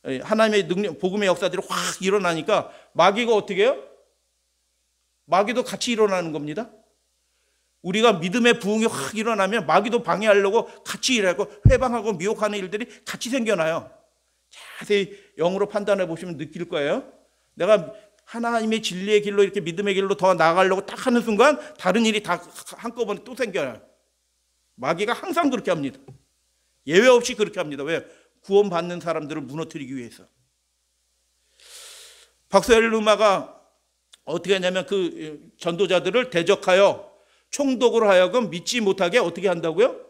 하나님의 능력, 복음의 역사들이 확 일어나니까 마귀가 어떻게 해요? 마귀도 같이 일어나는 겁니다. 우리가 믿음의 부흥이 확 일어나면 마귀도 방해하려고 같이 일하고 회방하고 미혹하는 일들이 같이 생겨나요. 자세히 영으로 판단해 보시면 느낄 거예요. 내가 하나님의 진리의 길로 이렇게 믿음의 길로 더 나아가려고 딱 하는 순간 다른 일이 다 한꺼번에 또 생겨요. 마귀가 항상 그렇게 합니다. 예외 없이 그렇게 합니다. 왜? 구원받는 사람들을 무너뜨리기 위해서. 박사엘루마가 어떻게 하냐면 그 전도자들을 대적하여 총독으로 하여금 믿지 못하게 어떻게 한다고요?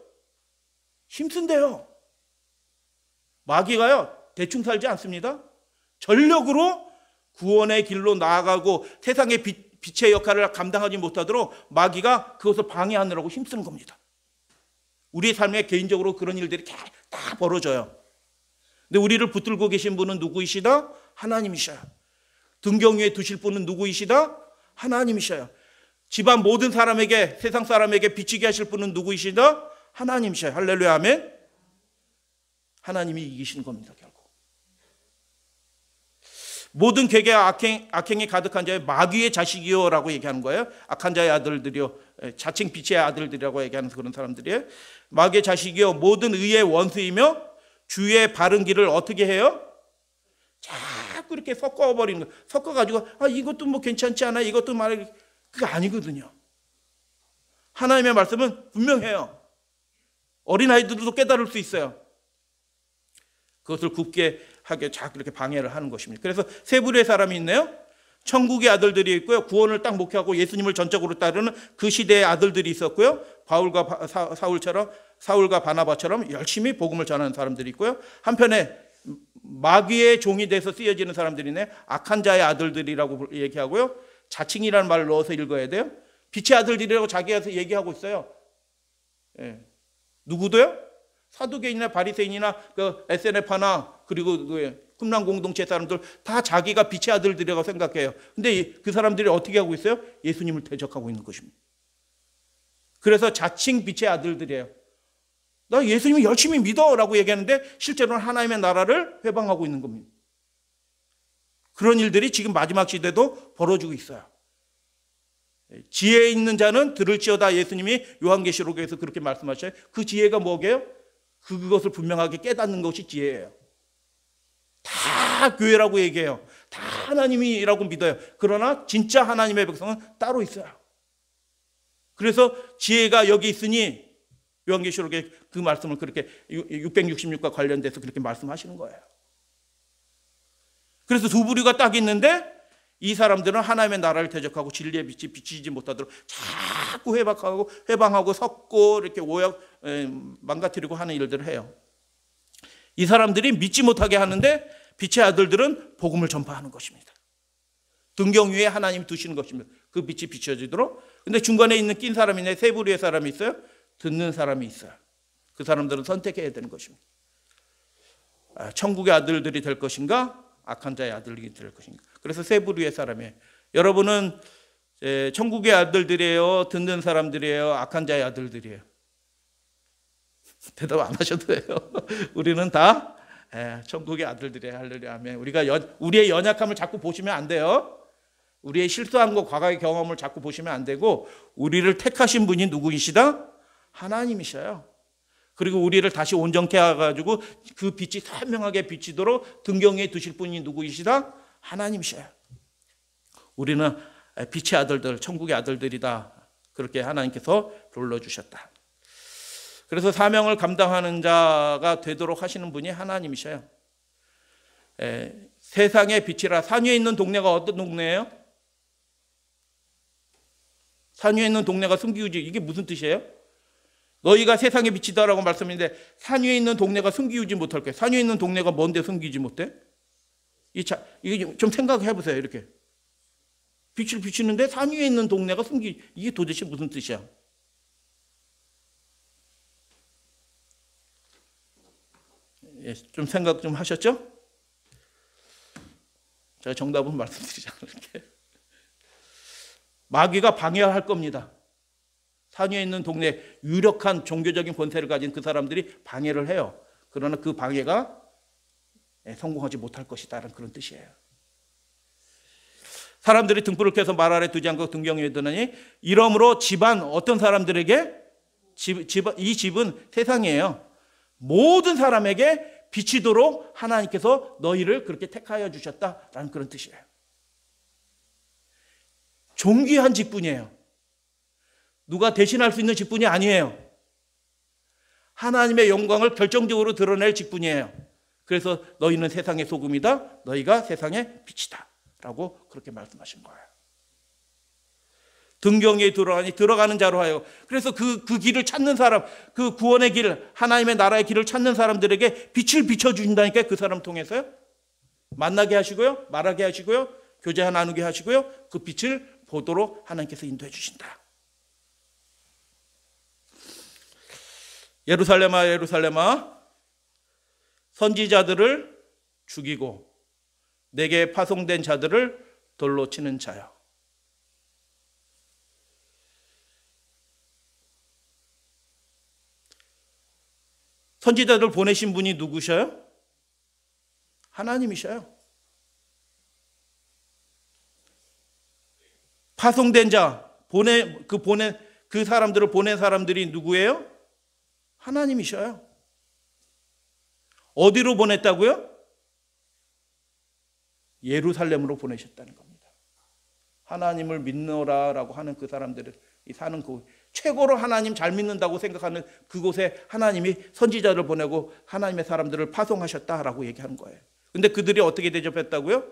힘쓴대요. 마귀가요, 대충 살지 않습니다. 전력으로 구원의 길로 나아가고 세상의 빛의 역할을 감당하지 못하도록 마귀가 그것을 방해하느라고 힘쓰는 겁니다. 우리 삶에 개인적으로 그런 일들이 다 벌어져요. 근데 우리를 붙들고 계신 분은 누구이시다? 하나님이셔요. 등경 위에 두실 분은 누구이시다? 하나님이셔요. 집안 모든 사람에게, 세상 사람에게 비치게 하실 분은 누구이시다? 하나님이셔요. 할렐루야, 아멘. 하나님이 이기시는 겁니다, 결국. 모든 괴계와 악행이 가득한 자의 마귀의 자식이요 라고 얘기하는 거예요. 악한 자의 아들들이요, 자칭 빛의 아들들이라고 얘기하는 그런 사람들이에요. 마귀의 자식이요, 모든 의의 원수이며 주의 바른 길을 어떻게 해요? 자꾸 이렇게 섞어버리는 거예요. 섞어가지고 이것도 뭐 괜찮지 않아, 이것도 말해. 그게 아니거든요. 하나님의 말씀은 분명해요. 어린아이들도 깨달을 수 있어요. 그것을 굽게 하게 자꾸 이렇게 방해를 하는 것입니다. 그래서 세 부류의 사람이 있네요. 천국의 아들들이 있고요. 구원을 딱 목회하고 예수님을 전적으로 따르는 그 시대의 아들들이 있었고요. 바울과 사울과 바나바처럼 열심히 복음을 전하는 사람들이 있고요. 한편에 마귀의 종이 돼서 쓰여지는 사람들이네. 악한 자의 아들들이라고 얘기하고요. 자칭이라는 말을 넣어서 읽어야 돼요. 빛의 아들들이라고 자기가 얘기하고 있어요. 예. 누구도요? 사두개인이나 바리새인이나 그 SNF나 그리고 그 쿰란 공동체 사람들 다 자기가 빛의 아들들이라고 생각해요. 근데 그 사람들이 어떻게 하고 있어요? 예수님을 대적하고 있는 것입니다. 그래서 자칭 빛의 아들들이에요. 나 예수님을 열심히 믿어라고 얘기하는데 실제로는 하나님의 나라를 회방하고 있는 겁니다. 그런 일들이 지금 마지막 시대도 벌어지고 있어요. 지혜 있는 자는 들을지어다. 예수님이 요한계시록에서 그렇게 말씀하셔요. 그 지혜가 뭐게요? 그것을 분명하게 깨닫는 것이 지혜예요. 다 교회라고 얘기해요. 다 하나님이라고 믿어요. 그러나 진짜 하나님의 백성은 따로 있어요. 그래서 지혜가 여기 있으니 요한계시록에 그 말씀을 그렇게 666과 관련돼서 그렇게 말씀하시는 거예요. 그래서 두 부류가 딱 있는데 이 사람들은 하나님의 나라를 대적하고 진리의 빛이 비치지 못하도록 자꾸 회방하고 섞고 이렇게 망가뜨리고 하는 일들을 해요. 이 사람들이 믿지 못하게 하는데 빛의 아들들은 복음을 전파하는 것입니다. 등경 위에 하나님이 두시는 것입니다. 그 빛이 비춰지도록. 근데 중간에 있는 낀 사람이네. 세 부류의 사람이 있어요. 듣는 사람이 있어요. 그 사람들은 선택해야 되는 것입니다. 천국의 아들들이 될 것인가? 악한 자의 아들이 될 것인가? 그래서 세 부류의 사람이에요. 여러분은 천국의 아들들이에요? 듣는 사람들이에요? 악한 자의 아들들이에요? 대답 안 하셔도 돼요. 우리는 다 천국의 아들들이에요. 할렐루야 아멘. 우리의 연약함을 자꾸 보시면 안 돼요. 우리의 실수한 거 과거의 경험을 자꾸 보시면 안 되고 우리를 택하신 분이 누구이시다? 하나님이셔요. 그리고 우리를 다시 온전케 해가지고 그 빛이 선명하게 비치도록 등경에 두실 분이 누구이시다? 하나님이셔요. 우리는 빛의 아들들, 천국의 아들들이다. 그렇게 하나님께서 불러주셨다. 그래서 사명을 감당하는 자가 되도록 하시는 분이 하나님이셔요. 세상의 빛이라. 산 위에 있는 동네가 어떤 동네예요? 산 위에 있는 동네가 숨기우지. 이게 무슨 뜻이에요? 너희가 세상의 빛이다라고 말씀했는데 산 위에 있는 동네가 숨기우지 못할 거예요. 산 위에 있는 동네가 뭔데 숨기지 못해? 이게 좀 생각해 보세요. 이렇게 빛을 비추는데 산 위에 있는 동네가 이게 도대체 무슨 뜻이야? 좀 생각 좀 하셨죠? 제가 정답은 말씀드리지 않을게요. 마귀가 방해할 겁니다. 산 위에 있는 동네에 유력한 종교적인 권세를 가진 그 사람들이 방해를 해요. 그러나 그 방해가 성공하지 못할 것이다라는 그런 뜻이에요. 사람들이 등불을 켜서 말 아래 두지 않고 등경에 두느니 이러므로 집안 어떤 사람들에게 이 집은 세상이에요. 모든 사람에게 비치도록 하나님께서 너희를 그렇게 택하여 주셨다라는 그런 뜻이에요. 존귀한 직분이에요. 누가 대신할 수 있는 직분이 아니에요. 하나님의 영광을 결정적으로 드러낼 직분이에요. 그래서 너희는 세상의 소금이다. 너희가 세상의 빛이다. 라고 그렇게 말씀하신 거예요. 등경에 들어가는 자로 하여. 그래서 그 길을 찾는 사람, 그 구원의 길, 하나님의 나라의 길을 찾는 사람들에게 빛을 비춰주신다니까. 그 사람 통해서요. 만나게 하시고요. 말하게 하시고요. 교제 나누게 하시고요. 그 빛을 보도록 하나님께서 인도해 주신다. 예루살렘아 예루살렘아 선지자들을 죽이고 내게 파송된 자들을 돌로 치는 자여. 선지자들 보내신 분이 누구셔요? 하나님이셔요. 파송된 자, 그 사람들을 보낸 사람들이 누구예요? 하나님이셔요. 어디로 보냈다고요? 예루살렘으로 보내셨다는 겁니다. 하나님을 믿노라라고 하는 그 사람들이 사는 그 최고로 하나님 잘 믿는다고 생각하는 그곳에 하나님이 선지자를 보내고 하나님의 사람들을 파송하셨다라고 얘기하는 거예요. 근데 그들이 어떻게 대접했다고요?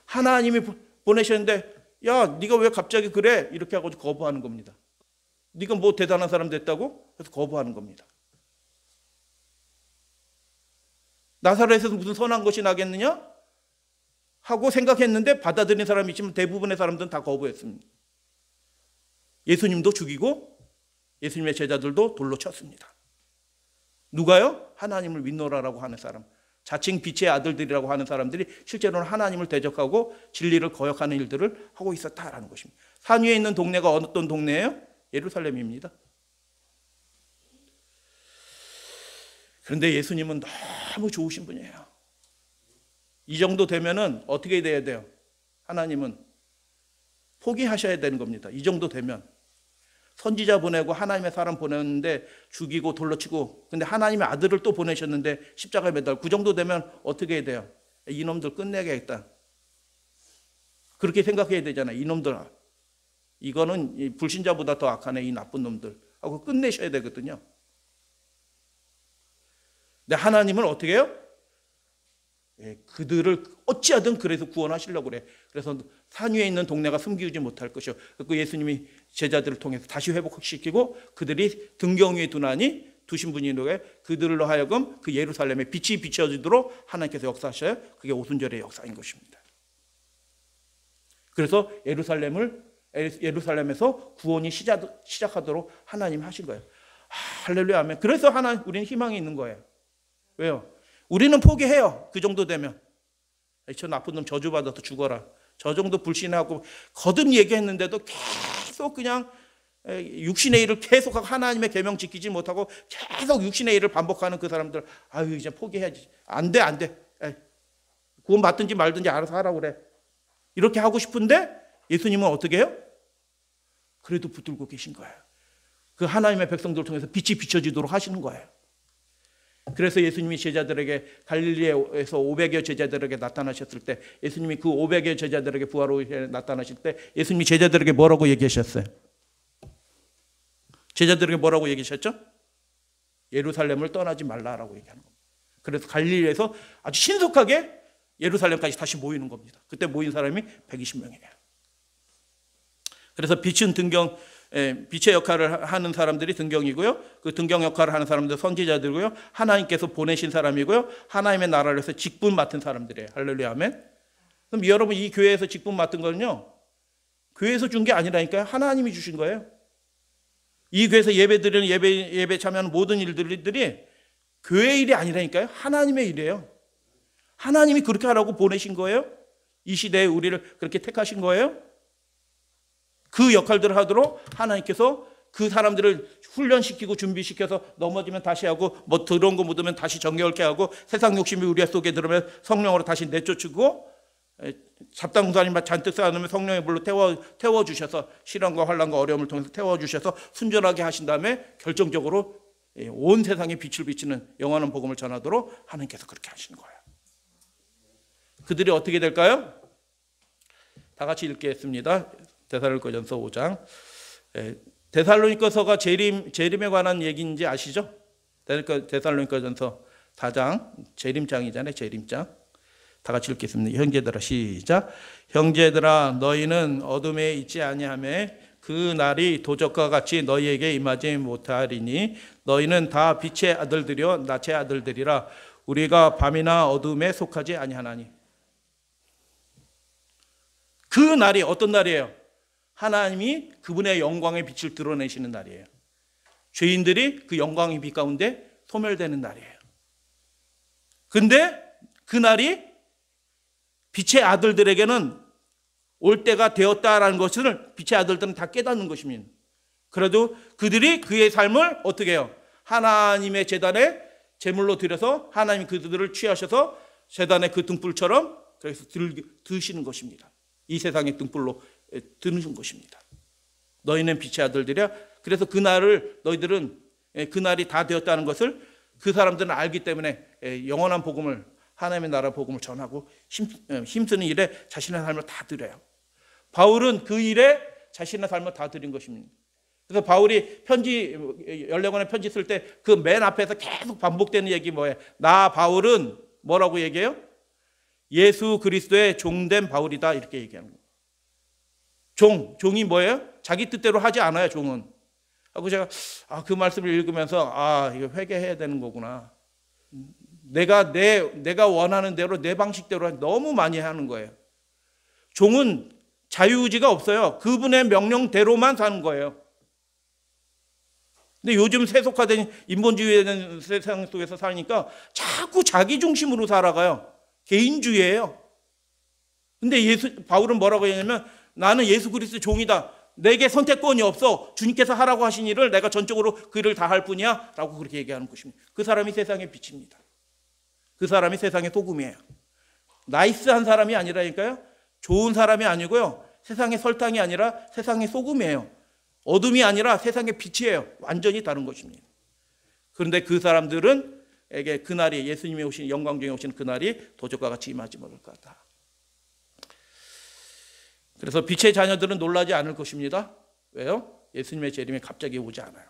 하나님이 보내셨는데 야, 네가 왜 갑자기 그래? 이렇게 하고 거부하는 겁니다. 네가 뭐 대단한 사람 됐다고? 그래서 거부하는 겁니다. 나사렛에서 무슨 선한 것이 나겠느냐? 하고 생각했는데 받아들인 사람이 있지만 대부분의 사람들은 다 거부했습니다. 예수님도 죽이고 예수님의 제자들도 돌로 쳤습니다. 누가요? 하나님을 믿노라라고 하는 사람, 자칭 빛의 아들들이라고 하는 사람들이 실제로는 하나님을 대적하고 진리를 거역하는 일들을 하고 있었다라는 것입니다. 산 위에 있는 동네가 어떤 동네예요? 예루살렘입니다. 그런데 예수님은 너무 좋으신 분이에요. 이 정도 되면은 어떻게 돼야 돼요? 하나님은 포기하셔야 되는 겁니다. 이 정도 되면 선지자 보내고 하나님의 사람 보냈는데 죽이고 돌로 치고, 근데 하나님의 아들을 또 보내셨는데 십자가에 매달. 그 정도 되면 어떻게 해야 돼요? 이놈들 끝내야겠다. 그렇게 생각해야 되잖아요. 이놈들, 이거는 불신자보다 더 악하네, 이 나쁜 놈들 하고 끝내셔야 되거든요. 근데 하나님은 어떻게 해요? 그들을 어찌하든 그래서 구원하시려고 그래. 그래서 산 위에 있는 동네가 숨기지 못할 것이요. 그 예수님이 제자들을 통해서 다시 회복시키고 그들이 등경 위에 두신 분이 누구예요? 그들로 하여금 그 예루살렘에 빛이 비춰지도록 하나님께서 역사하셔요. 그게 오순절의 역사인 것입니다. 그래서 예루살렘에서 구원이 시작하도록 하나님 하신 거예요. 할렐루야 아멘. 그래서 우리는 희망이 있는 거예요. 왜요? 우리는 포기해요. 그 정도 되면 저 나쁜 놈 저주받아서 죽어라. 저 정도 불신하고 거듭 얘기했는데도 계속 그냥 육신의 일을 계속 하나님의 계명 지키지 못하고 계속 육신의 일을 반복하는 그 사람들, 아유 이제 포기해야지. 안 돼. 구원 받든지 말든지 알아서 하라고 그래. 이렇게 하고 싶은데 예수님은 어떻게 해요? 그래도 붙들고 계신 거예요. 그 하나님의 백성들을 통해서 빛이 비춰지도록 하시는 거예요. 그래서 예수님이 제자들에게 갈릴리에서 500여 제자들에게 나타나셨을 때, 예수님이 그 500여 제자들에게 부활 후에 나타나실 때 예수님이 제자들에게 뭐라고 얘기하셨어요? 제자들에게 뭐라고 얘기하셨죠? 예루살렘을 떠나지 말라라고 얘기하는 겁니다. 그래서 갈릴리에서 아주 신속하게 예루살렘까지 다시 모이는 겁니다. 그때 모인 사람이 120명이에요. 그래서 빛은 등경, 빛의 역할을 하는 사람들이 등경이고요. 그 등경 역할을 하는 사람들 선지자들이고요. 하나님께서 보내신 사람이고요. 하나님의 나라를 위해서 직분 맡은 사람들이에요. 할렐루야 아멘. 그럼 여러분 이 교회에서 직분 맡은 거는요, 교회에서 준 게 아니라니까요. 하나님이 주신 거예요. 이 교회에서 예배 드리는 예배 참여하는 모든 일들이 교회 일이 아니라니까요. 하나님의 일이에요. 하나님이 그렇게 하라고 보내신 거예요. 이 시대에 우리를 그렇게 택하신 거예요. 그 역할들을 하도록 하나님께서 그 사람들을 훈련시키고 준비시켜서 넘어지면 다시 하고 뭐 더러운 거 묻으면 다시 정결케 하고 세상 욕심이 우리 속에 들으면 성령으로 다시 내쫓고 잡담구사님 잔뜩 쌓아놓으면 성령의 불로 태워주셔서 시련과 환난과 어려움을 통해서 태워주셔서 순전하게 하신 다음에 결정적으로 온 세상에 빛을 비치는 영원한 복음을 전하도록 하나님께서 그렇게 하시는 거예요. 그들이 어떻게 될까요? 다 같이 읽겠습니다. 데살로니가전서 5장. 데살로니가서가 재림에 관한 얘기인지 아시죠? 데살로니가전서 4장 재림장이잖아요. 재림장. 다 같이 읽겠습니다. 형제들아 시작. 형제들아 너희는 어둠에 있지 아니하며 그 날이 도적과 같이 너희에게 임하지 못하리니 너희는 다 빛의 아들들이요 낯의 아들들이라. 우리가 밤이나 어둠에 속하지 아니하나니. 그 날이 어떤 날이에요? 하나님이 그분의 영광의 빛을 드러내시는 날이에요. 죄인들이 그 영광의 빛 가운데 소멸되는 날이에요. 근데 그 날이 빛의 아들들에게는 올 때가 되었다라는 것을 빛의 아들들은 다 깨닫는 것입니다. 그래도 그들이 그의 삶을 어떻게 해요? 하나님의 제단에 제물로 드려서 하나님이 그들을 취하셔서 제단의 그 등불처럼 그래서 드시는 것입니다. 이 세상의 등불로 드는 것입니다. 너희는 빛의 아들들이야. 그래서 그 날을 너희들은 그 날이 다 되었다는 것을 그 사람들은 알기 때문에 영원한 복음을 하나님의 나라 복음을 전하고 힘쓰는 일에 자신의 삶을 다 드려요. 바울은 그 일에 자신의 삶을 다 드린 것입니다. 그래서 바울이 편지 14권의 편지 쓸 때 그 맨 앞에서 계속 반복되는 얘기 뭐예요? 나 바울은 뭐라고 얘기해요? 예수 그리스도의 종된 바울이다 이렇게 얘기하는 거예요. 종이 뭐예요? 자기 뜻대로 하지 않아요. 종은. 하고 제가 그 말씀을 읽으면서 이거 회개해야 되는 거구나. 내가 원하는 대로 내 방식대로 너무 많이 하는 거예요. 종은 자유의지가 없어요. 그분의 명령대로만 사는 거예요. 근데 요즘 세속화된 인본주의의 세상 속에서 사니까 자꾸 자기 중심으로 살아가요. 개인주의예요. 근데 바울은 뭐라고 했냐면 나는 예수 그리스도 종이다. 내게 선택권이 없어. 주님께서 하라고 하신 일을 내가 전적으로 그 일을 다 할 뿐이야. 라고 그렇게 얘기하는 것입니다. 그 사람이 세상의 빛입니다. 그 사람이 세상의 소금이에요. 나이스한 사람이 아니라니까요. 좋은 사람이 아니고요. 세상의 설탕이 아니라 세상의 소금이에요. 어둠이 아니라 세상의 빛이에요. 완전히 다른 것입니다. 그런데 그 사람들에게 그날이 예수님이 오신 영광 중에 오신 그날이 도적과 같이 임하지 못할 것 같다. 그래서 빛의 자녀들은 놀라지 않을 것입니다. 왜요? 예수님의 재림이 갑자기 오지 않아요.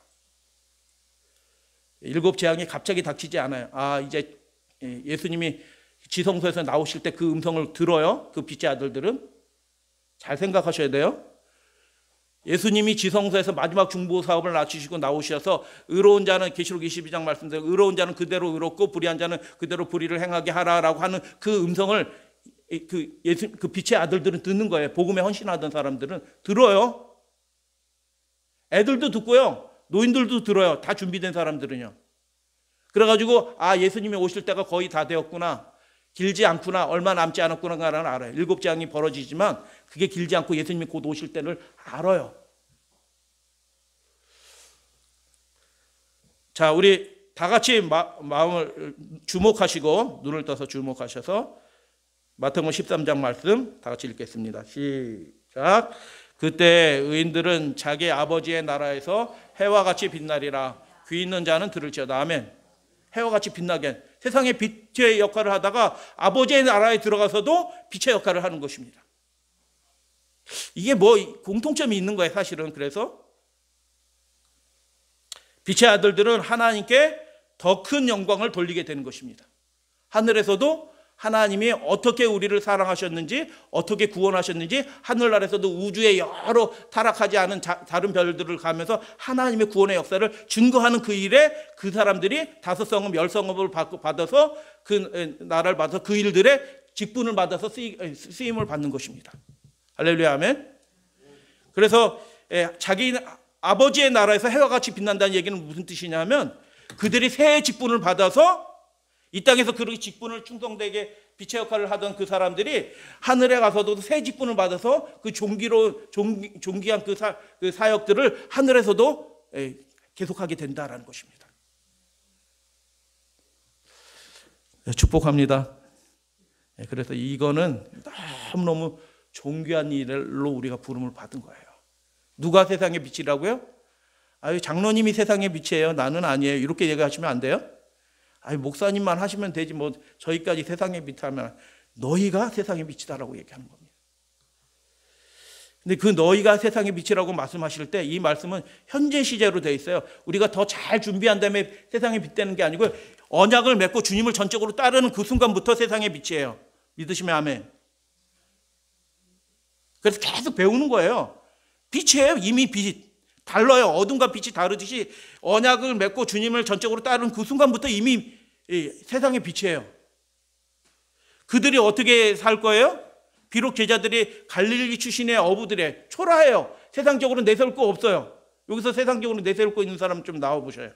7 재앙이 갑자기 닥치지 않아요. 이제 예수님이 지성소에서 나오실 때 그 음성을 들어요. 그 빛의 아들들은. 잘 생각하셔야 돼요. 예수님이 지성소에서 마지막 중보 사업을 마치시고 나오셔서 의로운 자는 계시록 22장 말씀대로 의로운 자는 그대로 의롭고 불의한 자는 그대로 불의를 행하게 하라라고 하는 그 음성을 그 빛의 아들들은 듣는 거예요. 복음에 헌신하던 사람들은 들어요. 애들도 듣고요. 노인들도 들어요. 다 준비된 사람들은요. 그래가지고 예수님이 오실 때가 거의 다 되었구나. 길지 않구나. 얼마 남지 않았구나를 알아요. 7 재앙이 벌어지지만 그게 길지 않고 예수님이 곧 오실 때를 알아요. 자, 우리 다 같이 마음을 주목하시고 눈을 떠서 주목하셔서 마태복음 13장 말씀 다 같이 읽겠습니다. 시작. 그때 의인들은 자기 아버지의 나라에서 해와 같이 빛나리라. 귀 있는 자는 들을지어다. 아멘. 해와 같이 빛나게, 세상의 빛의 역할을 하다가 아버지의 나라에 들어가서도 빛의 역할을 하는 것입니다. 이게 뭐 공통점이 있는 거예요, 사실은. 그래서 빛의 아들들은 하나님께 더 큰 영광을 돌리게 되는 것입니다. 하늘에서도 하나님이 어떻게 우리를 사랑하셨는지, 어떻게 구원하셨는지, 하늘나라에서도 우주의 여러 타락하지 않은 다른 별들을 가면서 하나님의 구원의 역사를 증거하는 그 일에 그 사람들이 다섯 성읍, 열 성읍을 받아서 그 나라를 받아서 그 일들에 직분을 받아서 쓰임을 받는 것입니다. 할렐루야, 아멘. 그래서 자기 아버지의 나라에서 해와 같이 빛난다는 얘기는 무슨 뜻이냐면, 그들이 새 직분을 받아서 이 땅에서 그렇게 직분을 충성되게 빛의 역할을 하던 그 사람들이 하늘에 가서도 새 직분을 받아서 그 존귀한 그 사역들을 하늘에서도 계속하게 된다라는 것입니다. 축복합니다. 그래서 이거는 너무너무 존귀한 일로 우리가 부름을 받은 거예요. 누가 세상의 빛이라고요? 아유, 장로님이 세상의 빛이에요. 나는 아니에요. 이렇게 얘기하시면 안 돼요? 아유, 목사님만 하시면 되지 뭐 저희까지 세상의 빛하면, 너희가 세상의 빛이다라고 얘기하는 겁니다. 근데 그 너희가 세상의 빛이라고 말씀하실 때 이 말씀은 현재 시제로 되어 있어요. 우리가 더 잘 준비한 다음에 세상의 빛 되는 게 아니고, 언약을 맺고 주님을 전적으로 따르는 그 순간부터 세상의 빛이에요. 믿으시면 아멘. 그래서 계속 배우는 거예요. 빛이에요. 이미 빛. 달라요. 어둠과 빛이 다르듯이 언약을 맺고 주님을 전적으로 따르는 그 순간부터 이미 세상의 빛이에요. 그들이 어떻게 살 거예요? 비록 제자들이 갈릴리 출신의 어부들의 초라해요. 세상적으로 내세울 거 없어요. 여기서 세상적으로 내세울 거 있는 사람 좀 나와보셔요.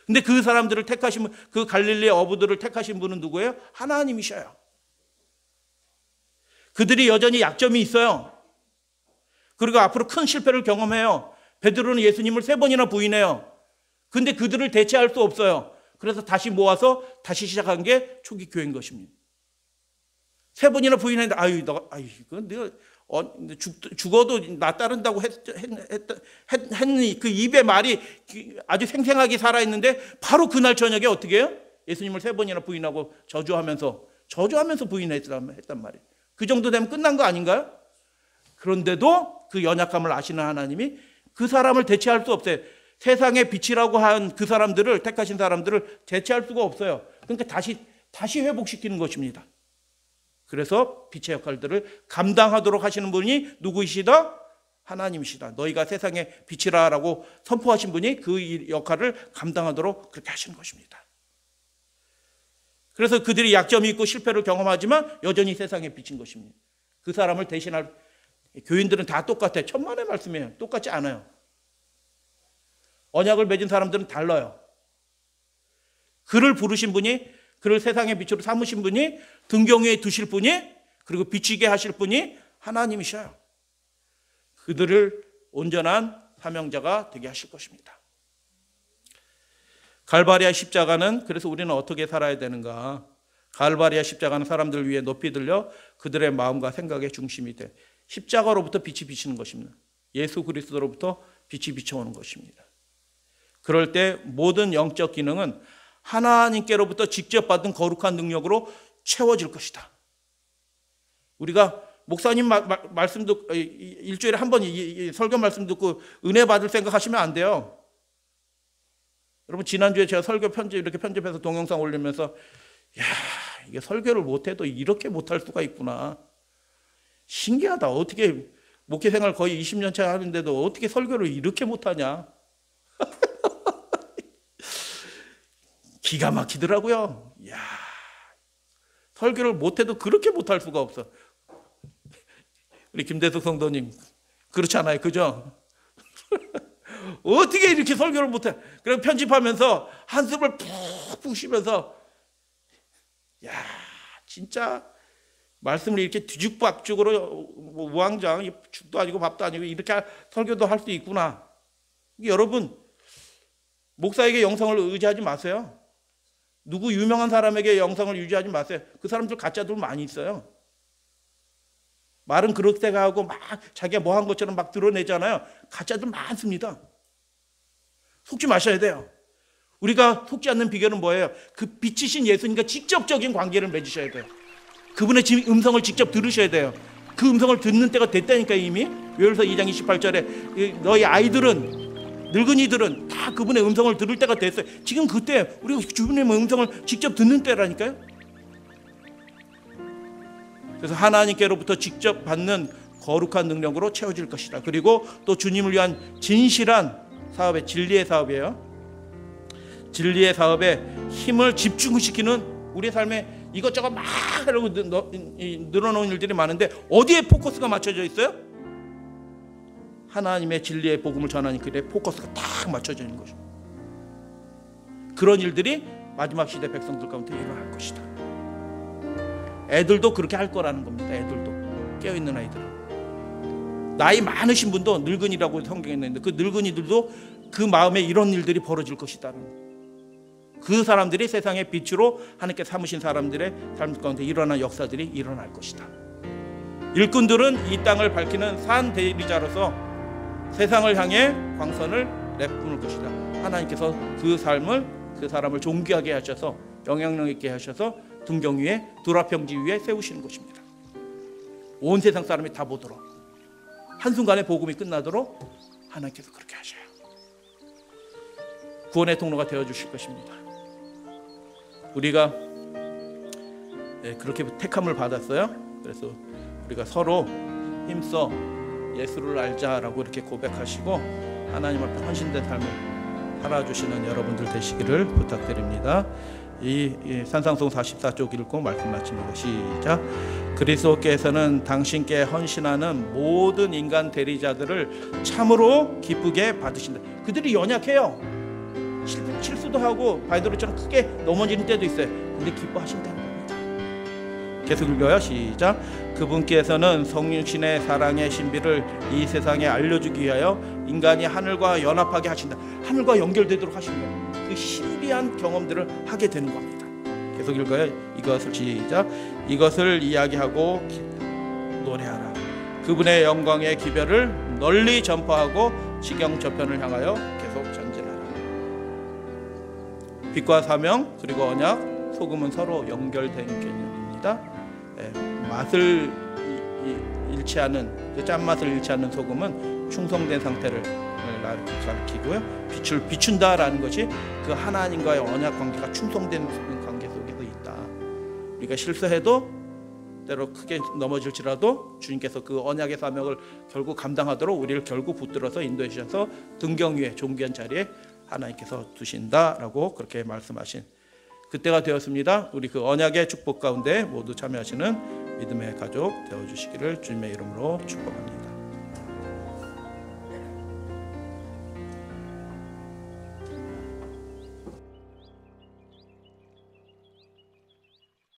근데 그 사람들을 택하신 분, 그 갈릴리 어부들을 택하신 분은 누구예요? 하나님이셔요. 그들이 여전히 약점이 있어요. 그리고 앞으로 큰 실패를 경험해요. 베드로는 예수님을 3번이나 부인해요. 근데 그들을 대체할 수 없어요. 그래서 다시 모아서 다시 시작한 게 초기 교회인 것입니다. 3번이나 부인했는데, 이거 내가 죽어도 나 따른다고 했니? 그 입의 말이 아주 생생하게 살아있는데, 바로 그날 저녁에 어떻게 해요? 예수님을 3번이나 부인하고 저주하면서 부인했단 말이에요. 그 정도 되면 끝난 거 아닌가요? 그런데도 그 연약함을 아시는 하나님이 그 사람을 대체할 수 없어요. 세상의 빛이라고 한 그 사람들을, 택하신 사람들을 대체할 수가 없어요. 그러니까 다시 회복시키는 것입니다. 그래서 빛의 역할들을 감당하도록 하시는 분이 누구이시다? 하나님이시다. 너희가 세상의 빛이라라고 선포하신 분이 그 역할을 감당하도록 그렇게 하시는 것입니다. 그래서 그들이 약점이 있고 실패를 경험하지만 여전히 세상의 빛인 것입니다. 그 사람을 대신할 교인들은 다 똑같아요. 천만의 말씀이에요. 똑같지 않아요. 언약을 맺은 사람들은 달라요. 그를 부르신 분이, 그를 세상의 빛으로 삼으신 분이, 등경 위에 두실 분이, 그리고 비치게 하실 분이 하나님이셔요. 그들을 온전한 사명자가 되게 하실 것입니다. 갈바리아 십자가는, 그래서 우리는 어떻게 살아야 되는가? 갈바리아 십자가는 사람들을 위해 높이 들려 그들의 마음과 생각의 중심이 돼. 십자가로부터 빛이 비치는 것입니다. 예수 그리스도로부터 빛이 비쳐오는 것입니다. 그럴 때 모든 영적 기능은 하나님께로부터 직접 받은 거룩한 능력으로 채워질 것이다. 우리가 목사님 말씀 듣고, 일주일에 한 번 설교 말씀 듣고 은혜 받을 생각하시면 안 돼요. 여러분, 지난주에 제가 설교 이렇게 편집해서 동영상 올리면서, 이게 설교를 못해도 이렇게 못할 수가 있구나. 신기하다. 어떻게 목회 생활 거의 20년 차 하는데도 어떻게 설교를 이렇게 못하냐. 기가 막히더라고요. 설교를 못해도 그렇게 못할 수가 없어. 우리 김대숙 성도님 그렇지 않아요? 그죠? 어떻게 이렇게 설교를 못해? 그래서 편집하면서 한숨을 푹푹 쉬면서, 진짜 말씀을 이렇게 뒤죽박죽으로 우왕좌왕, 죽도 아니고 밥도 아니고 이렇게 설교도 할 수 있구나. 여러분, 목사에게 영성을 의지하지 마세요. 누구 유명한 사람에게 영성을 유지하지 마세요. 그 사람들 가짜들 많이 있어요. 말은 그렇게 하고 막 자기가 뭐 한 것처럼 막 드러내잖아요. 가짜들 많습니다. 속지 마셔야 돼요. 우리가 속지 않는 비결은 뭐예요? 그 빛이신 예수님과 직접적인 관계를 맺으셔야 돼요. 그분의 음성을 직접 들으셔야 돼요. 그 음성을 듣는 때가 됐다니까 이미. 요엘서 2장 28절에 너희 아이들은 늙은이들은 다 그분의 음성을 들을 때가 됐어요. 지금 그때 우리가 주님의 음성을 직접 듣는 때라니까요. 그래서 하나님께로부터 직접 받는 거룩한 능력으로 채워질 것이다. 그리고 또 주님을 위한 진실한 사업의 진리의 사업이에요. 진리의 사업에 힘을 집중시키는 우리의 삶에 이것저것 막 하려고 늘어놓은 일들이 많은데 어디에 포커스가 맞춰져 있어요? 하나님의 진리의 복음을 전하는 길에 포커스가 딱 맞춰져 있는 것이죠. 그런 일들이 마지막 시대 백성들 가운데 일어날 것이다. 애들도 그렇게 할 거라는 겁니다. 애들도 깨어있는 아이들, 나이 많으신 분도 늙은이라고 성경에 있는데 그 늙은이들도 그 마음에 이런 일들이 벌어질 것이다는 거예요. 그 사람들이 세상의 빛으로 하나님께 삼으신 사람들의 삶 가운데 일어난 역사들이 일어날 것이다. 일꾼들은 이 땅을 밝히는 산 대리자로서 세상을 향해 광선을 내뿜을 것이다. 하나님께서 그 사람을 존귀하게 하셔서 영향력 있게 하셔서 등경 위에 두라평지 위에 세우시는 것입니다. 온 세상 사람이 다 보도록, 한순간에 복음이 끝나도록 하나님께서 그렇게 하셔요. 구원의 통로가 되어주실 것입니다. 우리가 그렇게 택함을 받았어요. 그래서 우리가 서로 힘써 예수를 알자라고 이렇게 고백하시고 하나님 앞에 헌신된 삶을 살아주시는 여러분들 되시기를 부탁드립니다. 이 산상송 44쪽 읽고 말씀 마칩니다. 시작. 그리스도께서는 당신께 헌신하는 모든 인간 대리자들을 참으로 기쁘게 받으신다. 그들이 연약해요. 실수도 하고 바이돌처럼 크게 넘어지는 때도 있어요. 근데 기뻐하신다는 겁니다. 계속 읽어요. 시작. 그분께서는 성육신의 사랑의 신비를 이 세상에 알려주기 위하여 인간이 하늘과 연합하게 하신다. 하늘과 연결되도록 하시는 거예요. 그 신비한 경험들을 하게 되는 겁니다. 계속 읽어요. 이것을 시작. 이것을 이야기하고 노래하라. 그분의 영광의 기별을 널리 전파하고 지경 저편을 향하여 계속 전진하라. 빛과 사명 그리고 언약, 소금은 서로 연결된 개념입니다. 맛을 잃지 않은, 그 짠맛을 잃지 않는 소금은 충성된 상태를 가리키고요. 빛을 비춘다라는 것이 그 하나님과의 언약 관계가 충성된 관계 속에서 있다. 우리가 실수해도 때로 크게 넘어질지라도 주님께서 그 언약의 사명을 결국 감당하도록 우리를 결국 붙들어서 인도해 주셔서 등경 위에 존귀한 자리에 하나님께서 두신다라고 그렇게 말씀하신 그때가 되었습니다. 우리 그 언약의 축복 가운데 모두 참여하시는 믿음의 가족 되어주시기를 주님의 이름으로 축복합니다.